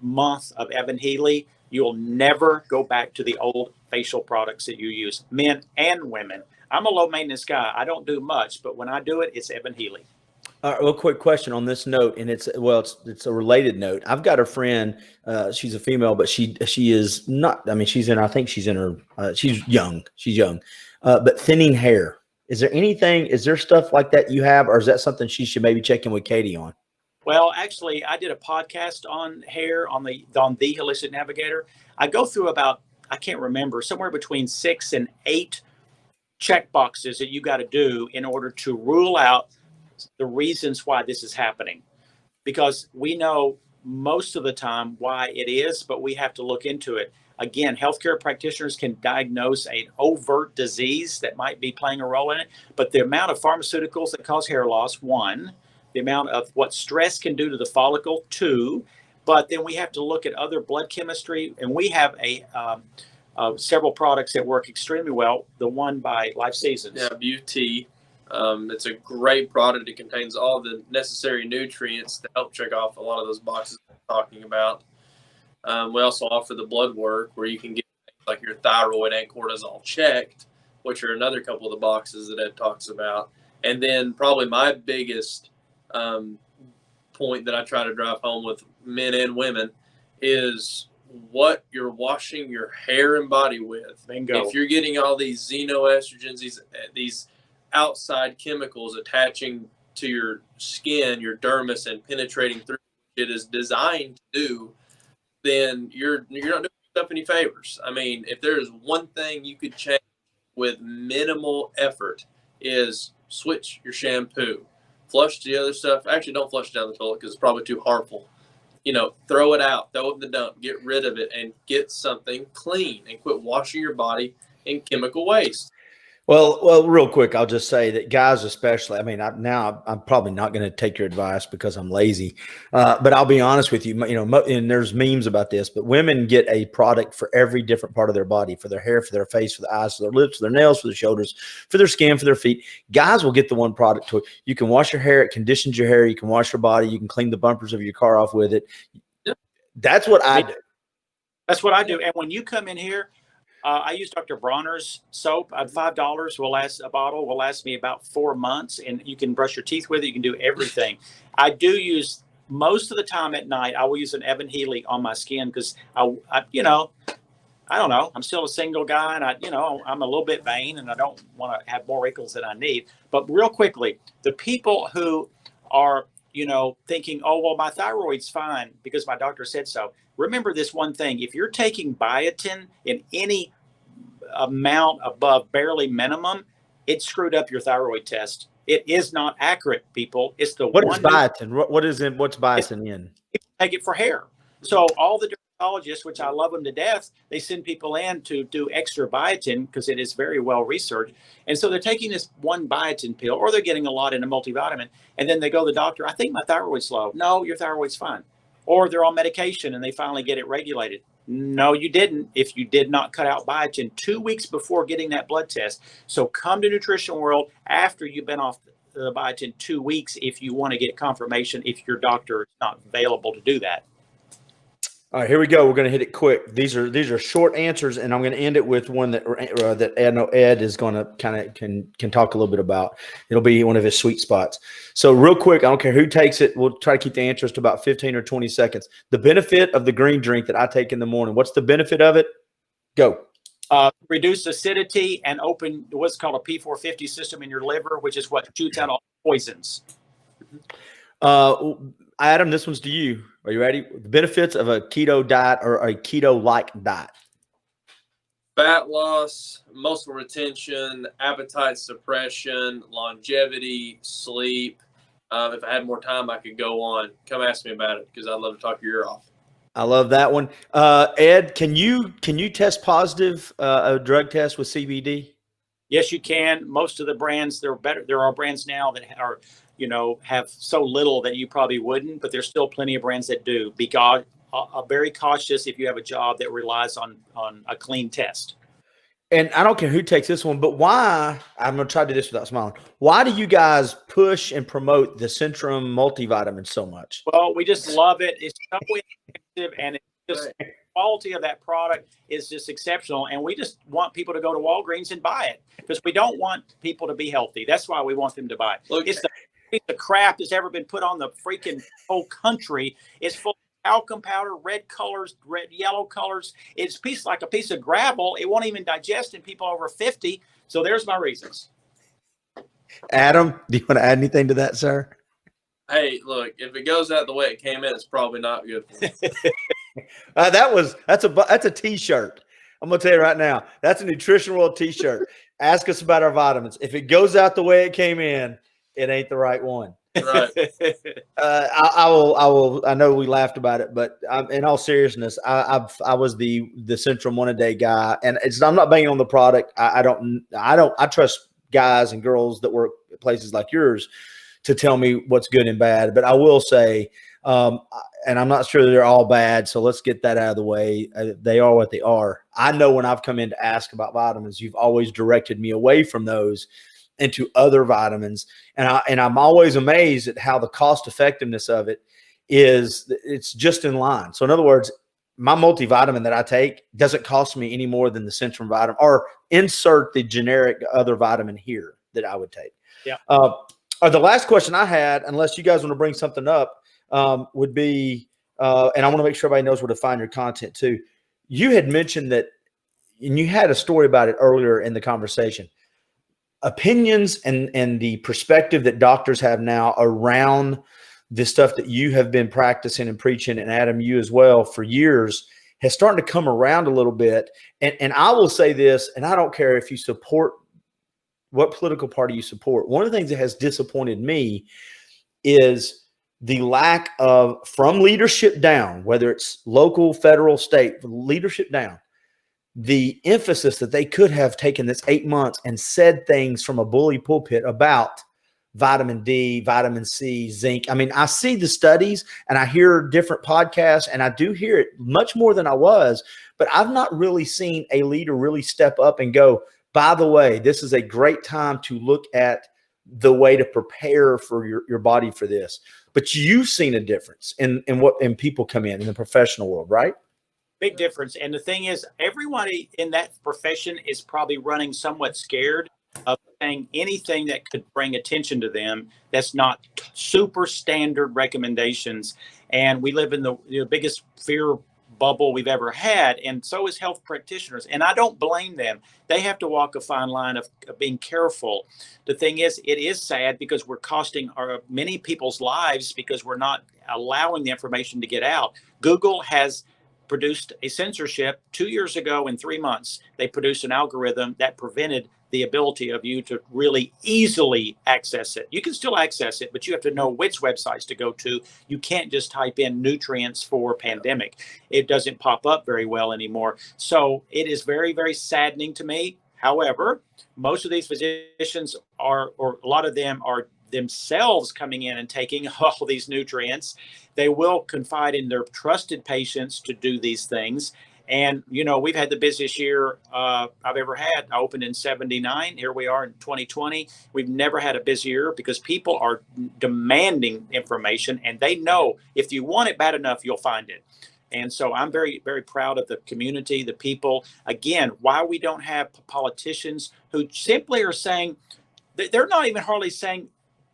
month of Evan Healy. You'll never go back to the old facial products that you use, men and women. I'm a low maintenance guy. I don't do much, but when I do it, it's Evan Healy. All right, real quick question on this note, and it's a related note. I've got a friend. She's a female, but she is not. I mean, she's in her. She's young. She's young, but thinning hair. Is there stuff like that you have, or is that something she should maybe check in with Katie on? Well, actually, I did a podcast on hair on the Holistic Navigator. I go through about, I can't remember, somewhere between 6 and 8 check boxes that you got to do in order to rule out the reasons why this is happening. Because we know most of the time why it is, but we have to look into it. Again, healthcare practitioners can diagnose an overt disease that might be playing a role in it, but the amount of pharmaceuticals that cause hair loss, 1, the amount of what stress can do to the follicle, 2, but then we have to look at other blood chemistry, and we have several products that work extremely well. The one by Life Seasons. Yeah, Beauty. It's a great product. It contains all the necessary nutrients to help check off a lot of those boxes we're talking about. We also offer the blood work where you can get like your thyroid and cortisol checked, which are another couple of the boxes that Ed talks about. And then probably my biggest point that I try to drive home with men and women is what you're washing your hair and body with. Bingo. If you're getting all these xenoestrogens, these outside chemicals attaching to your skin, your dermis, and penetrating through what it is designed to do, then you're not doing yourself any favors. I mean, if there is one thing you could change with minimal effort is switch your shampoo, flush the other stuff. Actually, don't flush it down the toilet because it's probably too harmful. Throw it out, throw it in the dump, get rid of it, and get something clean and quit washing your body in chemical waste. Well, real quick, I'll just say that guys, especially, I mean, I'm probably not going to take your advice because I'm lazy, but I'll be honest with you, and there's memes about this, but women get a product for every different part of their body, for their hair, for their face, for the eyes, for their lips, for their nails, for their shoulders, for their skin, for their feet. Guys will get the one product to it. You can wash your hair. It conditions your hair. You can wash your body. You can clean the bumpers of your car off with it. Yep. That's what I do. That's what I do. And when you come in here, I use Dr. Bronner's soap. $5 will last, a bottle will last me about 4 months, and you can brush your teeth with it. You can do everything. I do use most of the time at night. I will use an Evan Healy on my skin because I don't know. I'm still a single guy, and I'm a little bit vain, and I don't want to have more wrinkles than I need. But real quickly, the people who are thinking, oh, well, my thyroid's fine because my doctor said so. Remember this one thing. If you're taking biotin in any amount above barely minimum, it screwed up your thyroid test. It is not accurate, people. It's the What is biotin? What's biotin in? Take it for hair. So all the dermatologists, which I love them to death, they send people in to do extra biotin because it is very well researched. And so they're taking this one biotin pill, or they're getting a lot in a multivitamin, and then they go to the doctor, I think my thyroid's low. No, your thyroid's fine. Or they're on medication and they finally get it regulated. No, you didn't if you did not cut out biotin 2 weeks before getting that blood test. So come to Nutrition World after you've been off the biotin 2 weeks if you want to get confirmation if your doctor is not available to do that. All right, here we go. We're going to hit it quick. These are short answers, and I'm going to end it with one that Ed is going to kind of can talk a little bit about. It'll be one of his sweet spots. So real quick, I don't care who takes it. We'll try to keep the answers to about 15 or 20 seconds. The benefit of the green drink that I take in the morning. What's the benefit of it? Go. Reduce acidity and open what's called a P450 system in your liver, which is what shoots out all poisons. Adam, this one's to you. Are you ready? The benefits of a keto diet or a keto-like diet. Fat loss, muscle retention, appetite suppression, longevity, sleep. If I had more time, I could go on. Come ask me about it because I'd love to talk your ear off. I love that one. Ed, can you test positive a drug test with CBD? Yes, you can. Most of the brands, they're better. There are brands now that are, have so little that you probably wouldn't, but there's still plenty of brands that do. Be very cautious if you have a job that relies on a clean test. And I don't care who takes this one, but why, I'm going to try to do this without smiling. Why do you guys push and promote the Centrum multivitamin so much? Well, we just love it. It's so effective, and it's just the quality of that product is just exceptional. And we just want people to go to Walgreens and buy it because we don't want people to be healthy. That's why we want them to buy it. Look, it's the piece of crap that's ever been put on the freaking whole country. It's full of talcum powder, red colors, yellow colors. It's like a piece of gravel. It won't even digest in people over 50. So there's my reasons. Adam, do you want to add anything to that, sir? Hey, look, if it goes out the way it came in, it's probably not good for me. That's a T-shirt. I'm going to tell you right now, that's a Nutrition World T-shirt. Ask us about our vitamins. If it goes out the way it came in, it ain't the right one. Right. I know we laughed about it, but in all seriousness, I was the Centrum one-a-day guy, and I'm not banging on the product. I trust guys and girls that work at places like yours to tell me what's good and bad. But I will say, and I'm not sure they're all bad, so let's get that out of the way. They are what they are. I know when I've come in to ask about vitamins, you've always directed me away from those into other vitamins. And I'm always amazed at how the cost effectiveness of it is. It's just in line. So in other words, my multivitamin that I take doesn't cost me any more than the Centrum vitamin, or insert the generic other vitamin here that I would take. Yeah. The last question I had, unless you guys want to bring something up, would be, and I want to make sure everybody knows where to find your content too. You had mentioned that, and you had a story about it earlier in the conversation. Opinions and the perspective that doctors have now around the stuff that you have been practicing and preaching, and Adam, you as well, for years, has started to come around a little bit. And I will say this, and I don't care if you support what political party you support. One of the things that has disappointed me is the lack of, from leadership down, whether it's local, federal, state, leadership down, the emphasis that they could have taken this 8 months and said things from a bully pulpit about vitamin D, vitamin C, zinc. I mean, I see the studies and I hear different podcasts, and I do hear it much more than I was, but I've not really seen a leader really step up and go, by the way, this is a great time to look at the way to prepare for your body for this. But you've seen a difference in people come in the professional world, right? Big difference. And the thing is, everybody in that profession is probably running somewhat scared of saying anything that could bring attention to them that's not super standard recommendations. And we live in the biggest fear bubble we've ever had. And so is health practitioners. And I don't blame them. They have to walk a fine line of being careful. The thing is, it is sad because we're costing many people's lives because we're not allowing the information to get out. Google has produced a censorship 2 years ago. In 3 months, they produced an algorithm that prevented the ability of you to really easily access it. You can still access it, but you have to know which websites to go to. You can't just type in nutrients for pandemic. It doesn't pop up very well anymore. So it is very, very saddening to me. However, most of these physicians or a lot of them are themselves coming in and taking all these nutrients. They will confide in their trusted patients to do these things. And, we've had the busiest year I've ever had. I opened in 79. Here we are in 2020. We've never had a busier because people are demanding information, and they know if you want it bad enough, you'll find it. And so I'm very, very proud of the community, the people. Again, why we don't have politicians who simply are saying, they're not even hardly saying,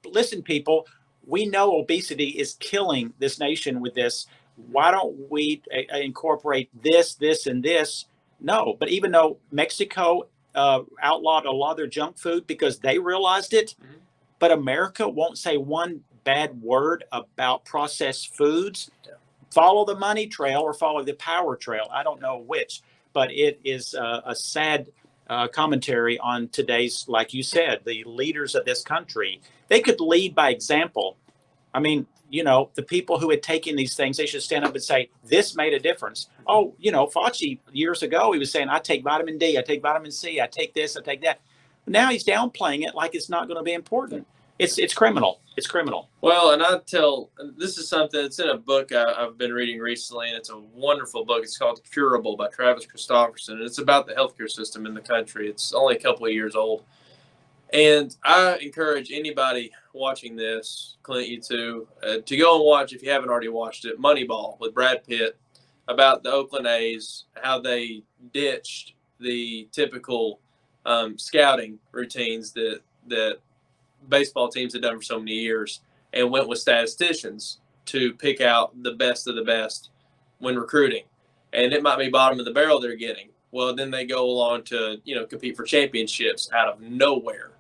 listen, people, we know obesity is killing this nation with this. Why don't we incorporate this, and this? No, but even though Mexico outlawed a lot of their junk food because they realized it, but America won't say one bad word about processed foods. Follow the money trail or follow the power trail. I don't know which, but it is a sad commentary on today's, like you said, the leaders of this country. They could lead by example. I mean, the people who had taken these things, they should stand up and say, this made a difference. Oh, Fauci years ago, he was saying, I take vitamin D, I take vitamin C, I take this, I take that. Now he's downplaying it like it's not going to be important. It's criminal. It's criminal. Well, and this is something that's in a book I've been reading recently, and it's a wonderful book. It's called Curable by Travis Christofferson, and it's about the healthcare system in the country. It's only a couple of years old. And I encourage anybody watching this, Clint, you too, to go and watch, if you haven't already watched it, Moneyball with Brad Pitt, about the Oakland A's, how they ditched the typical scouting routines that baseball teams had done for so many years and went with statisticians to pick out the best of the best when recruiting. And it might be bottom of the barrel they're getting. Well, then they go along to, compete for championships out of nowhere.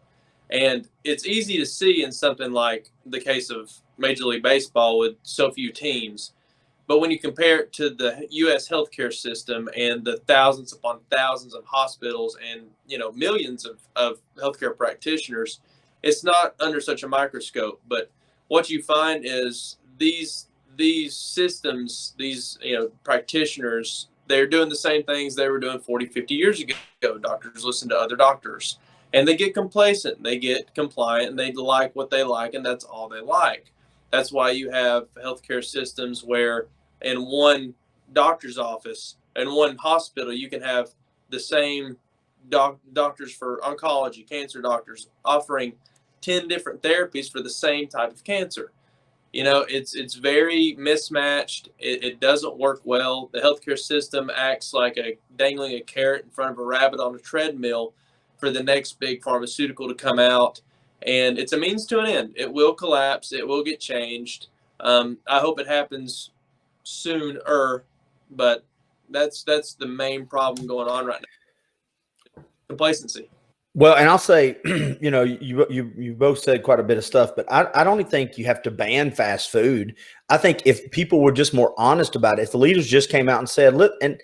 And it's easy to see in something like the case of Major League Baseball with so few teams. But when you compare it to the U.S. healthcare system and the thousands upon thousands of hospitals and, millions of healthcare practitioners, it's not under such a microscope. But what you find is these systems, these practitioners, they're doing the same things they were doing 40, 50 years ago. Doctors listen to other doctors. And they get complacent, they get compliant, and they like what they like, and that's all they like. That's why you have healthcare systems where in one doctor's office, in one hospital, you can have the same doctors for oncology, cancer doctors, offering 10 different therapies for the same type of cancer. It's very mismatched. It doesn't work well. The healthcare system acts like dangling a carrot in front of a rabbit on a treadmill for the next big pharmaceutical to come out. And it's a means to an end. It will collapse. It will get changed. I hope it happens sooner, but that's the main problem going on right now. Complacency. Well, and I'll say, you both said quite a bit of stuff, but I don't think you have to ban fast food. I think if people were just more honest about it, if the leaders just came out and said, look, and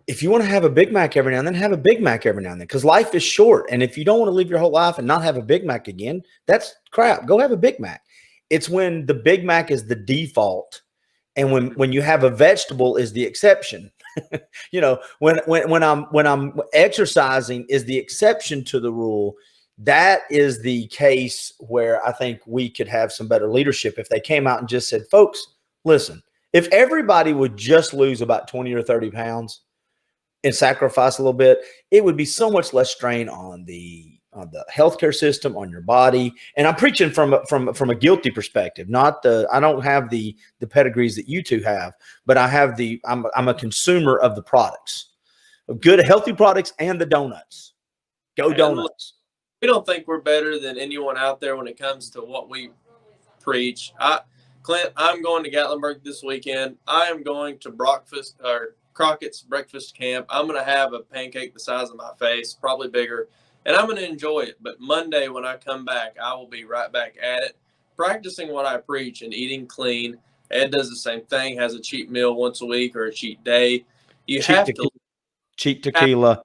if you want to have a Big Mac every now and then, have a Big Mac every now and then, because life is short. And if you don't want to live your whole life and not have a Big Mac again, that's crap. Go have a Big Mac. It's when the Big Mac is the default, and when you have a vegetable is the exception. You know, when I'm exercising is the exception to the rule. That is the case where I think we could have some better leadership if they came out and just said, folks, listen, if everybody would just lose about 20 or 30 pounds and sacrifice a little bit, it would be so much less strain on the healthcare system, on your body. And I'm preaching from a guilty perspective, not I don't have the pedigrees that you two have, but I'm a consumer of the products, of good, healthy products and the donuts. Go donuts. We don't think we're better than anyone out there when it comes to what we preach. Clint, I'm going to Gatlinburg this weekend. I am going to Crockett's breakfast camp. I'm going to have a pancake the size of my face, probably bigger, and I'm going to enjoy it. But Monday when I come back, I will be right back at it, practicing what I preach and eating clean. Ed does the same thing, has a cheat meal once a week or a cheat day. You have to cheat tequila.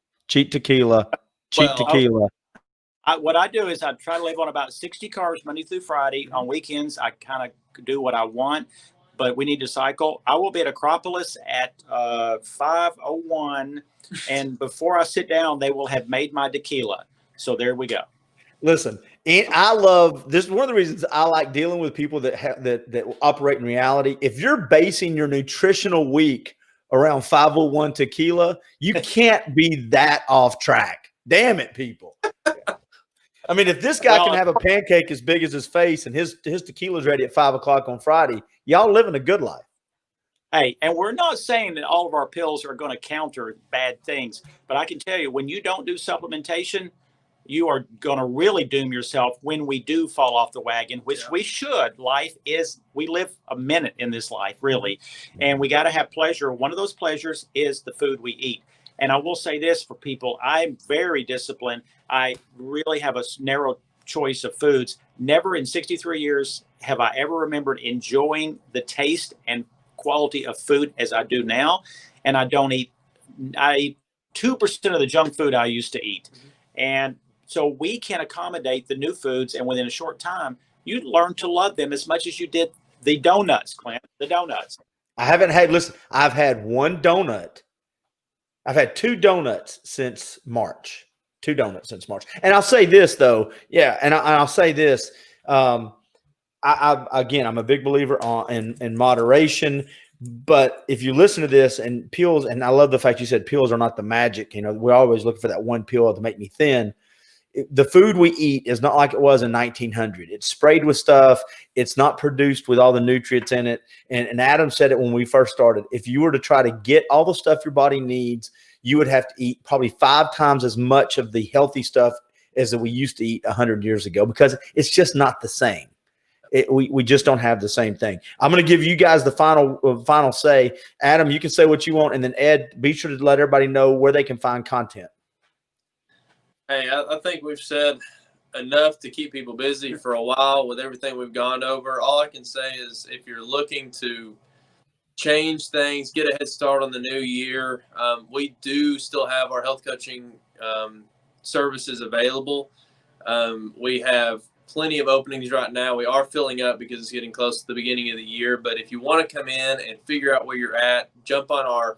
What I do is I try to live on about 60 carbs Monday through Friday. On weekends, I kind of do what I want, but we need to cycle. I will be at Acropolis at 5:01, and before I sit down, they will have made my tequila. So there we go. Listen, and I love this. One of the reasons I like dealing with people that operate in reality. If you're basing your nutritional week around 501 tequila, you can't be that off track. Damn it, people. I mean, if this guy can have a pancake as big as his face and his tequila's ready at 5 o'clock on Friday, y'all living a good life. Hey, and we're not saying that all of our pills are going to counter bad things, but I can tell you, when you don't do supplementation, you are going to really doom yourself when we do fall off the wagon, which we should. We live a minute in this life, really, and we got to have pleasure. One of those pleasures is the food we eat. And I will say this for people, I'm very disciplined. I really have a narrow choice of foods. Never in 63 years have I ever remembered enjoying the taste and quality of food as I do now. And I eat 2% of the junk food I used to eat. And so we can accommodate the new foods. And within a short time, you learn to love them as much as you did the donuts, Clint, the donuts. I've had one donut. I've had 2 donuts since March. 2 donuts since March. And I'll say this though. Yeah. And I'll say this. I'm a big believer in moderation, but if you listen to this and pills, and I love the fact you said pills are not the magic, we're always looking for that one pill to make me thin. The food we eat is not like it was in 1900. It's sprayed with stuff. It's not produced with all the nutrients in it. And Adam said it when we first started. If you were to try to get all the stuff your body needs, you would have to eat probably 5 times as much of the healthy stuff as we used to eat 100 years ago, because it's just not the same. We just don't have the same thing. I'm going to give you guys the final say. Adam, you can say what you want. And then Ed, be sure to let everybody know where they can find content. Hey, I think we've said enough to keep people busy for a while with everything we've gone over. All I can say is if you're looking to change things, get a head start on the new year, we do still have our health coaching services available. We have plenty of openings right now. We are filling up because it's getting close to the beginning of the year. But if you want to come in and figure out where you're at, jump on our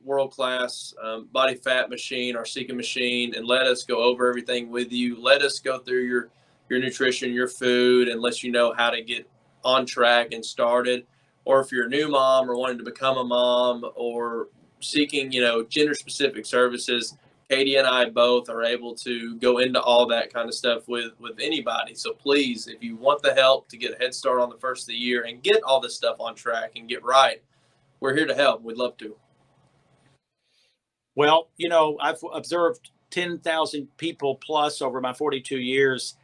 world-class body fat machine, our Seeking machine, and let us go over everything with you. Let us go through your nutrition, your food, and let you know how to get on track and started. Or if you're a new mom or wanting to become a mom or seeking, gender-specific services, Katie and I both are able to go into all that kind of stuff with anybody. So please, if you want the help to get a head start on the first of the year and get all this stuff on track and get right, we're here to help. We'd love to. Well, I've observed 10,000 people plus over my 42 years.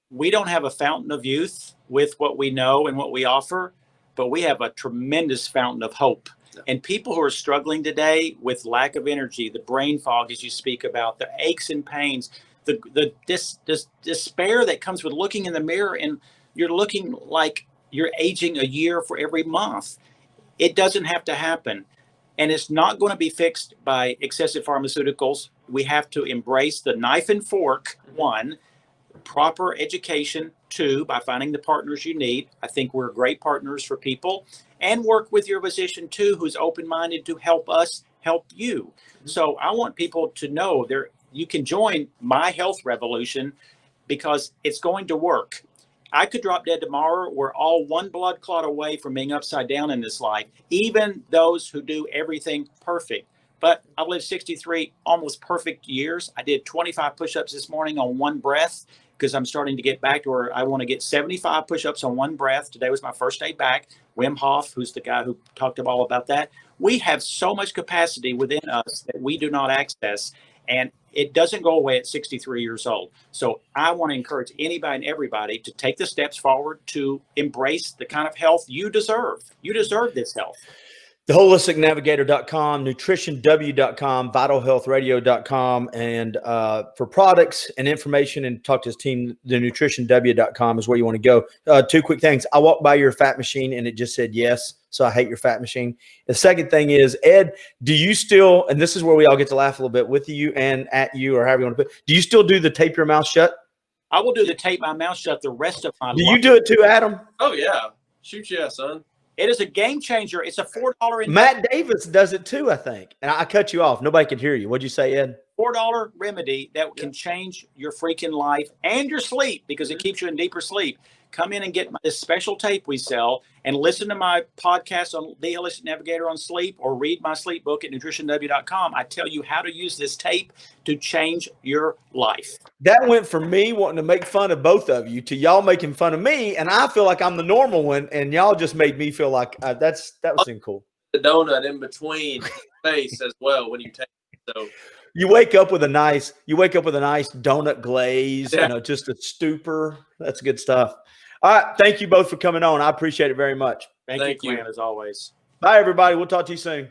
We don't have a fountain of youth with what we know and what we offer, but we have a tremendous fountain of hope. And people who are struggling today with lack of energy, the brain fog, as you speak about, the aches and pains, the despair that comes with looking in the mirror and you're looking like you're aging a year for every month. It doesn't have to happen. And it's not going to be fixed by excessive pharmaceuticals. We have to embrace the knife and fork, one, proper education too by finding the partners you need. I think we're great partners for people, and work with your physician too, who's open-minded to help us help you. So I want people to know you can join my health revolution because it's going to work. I could drop dead tomorrow. We're all one blood clot away from being upside down in this life, even those who do everything perfect. But I've lived 63 almost perfect years. I did 25 push-ups this morning on one breath because I'm starting to get back to where I want to get 75 push-ups on one breath. Today was my first day back. Wim Hof, who's the guy who talked all about that. We have so much capacity within us that we do not access, and it doesn't go away at 63 years old. So I want to encourage anybody and everybody to take the steps forward to embrace the kind of health you deserve. You deserve this health. TheHolisticNavigator.com, NutritionW.com, VitalHealthRadio.com, and for products and information and talk to his team, the NutritionW.com is where you want to go. Two quick things. I walked by your fat machine and it just said yes, so I hate your fat machine. The second thing is, Ed, do you still, and this is where we all get to laugh a little bit with you and at you or however you want to put it, do you still do the tape your mouth shut? I will do the tape my mouth shut the rest of my life. Do you do it too, Adam? Oh, yeah. Shoot, yeah, son. It is a game changer. It's a $4 Matt Davis does it too, I think. And I cut you off. Nobody could hear you. What'd you say, Ed? $4 remedy that can change your freaking life and your sleep because it keeps you in deeper sleep. Come in and get this special tape we sell and listen to my podcast on The Holistic Navigator on sleep or read my sleep book at nutritionw.com. I tell you how to use this tape to change your life. That went from me wanting to make fun of both of you to y'all making fun of me, and I feel like I'm the normal one, and y'all just made me feel like that was cool. The donut in between face as well when you take it. So you wake up with a nice donut glaze, just a stupor. That's good stuff. All right, thank you both for coming on. I appreciate it very much. Thank you, man, as always. Bye, everybody. We'll talk to you soon.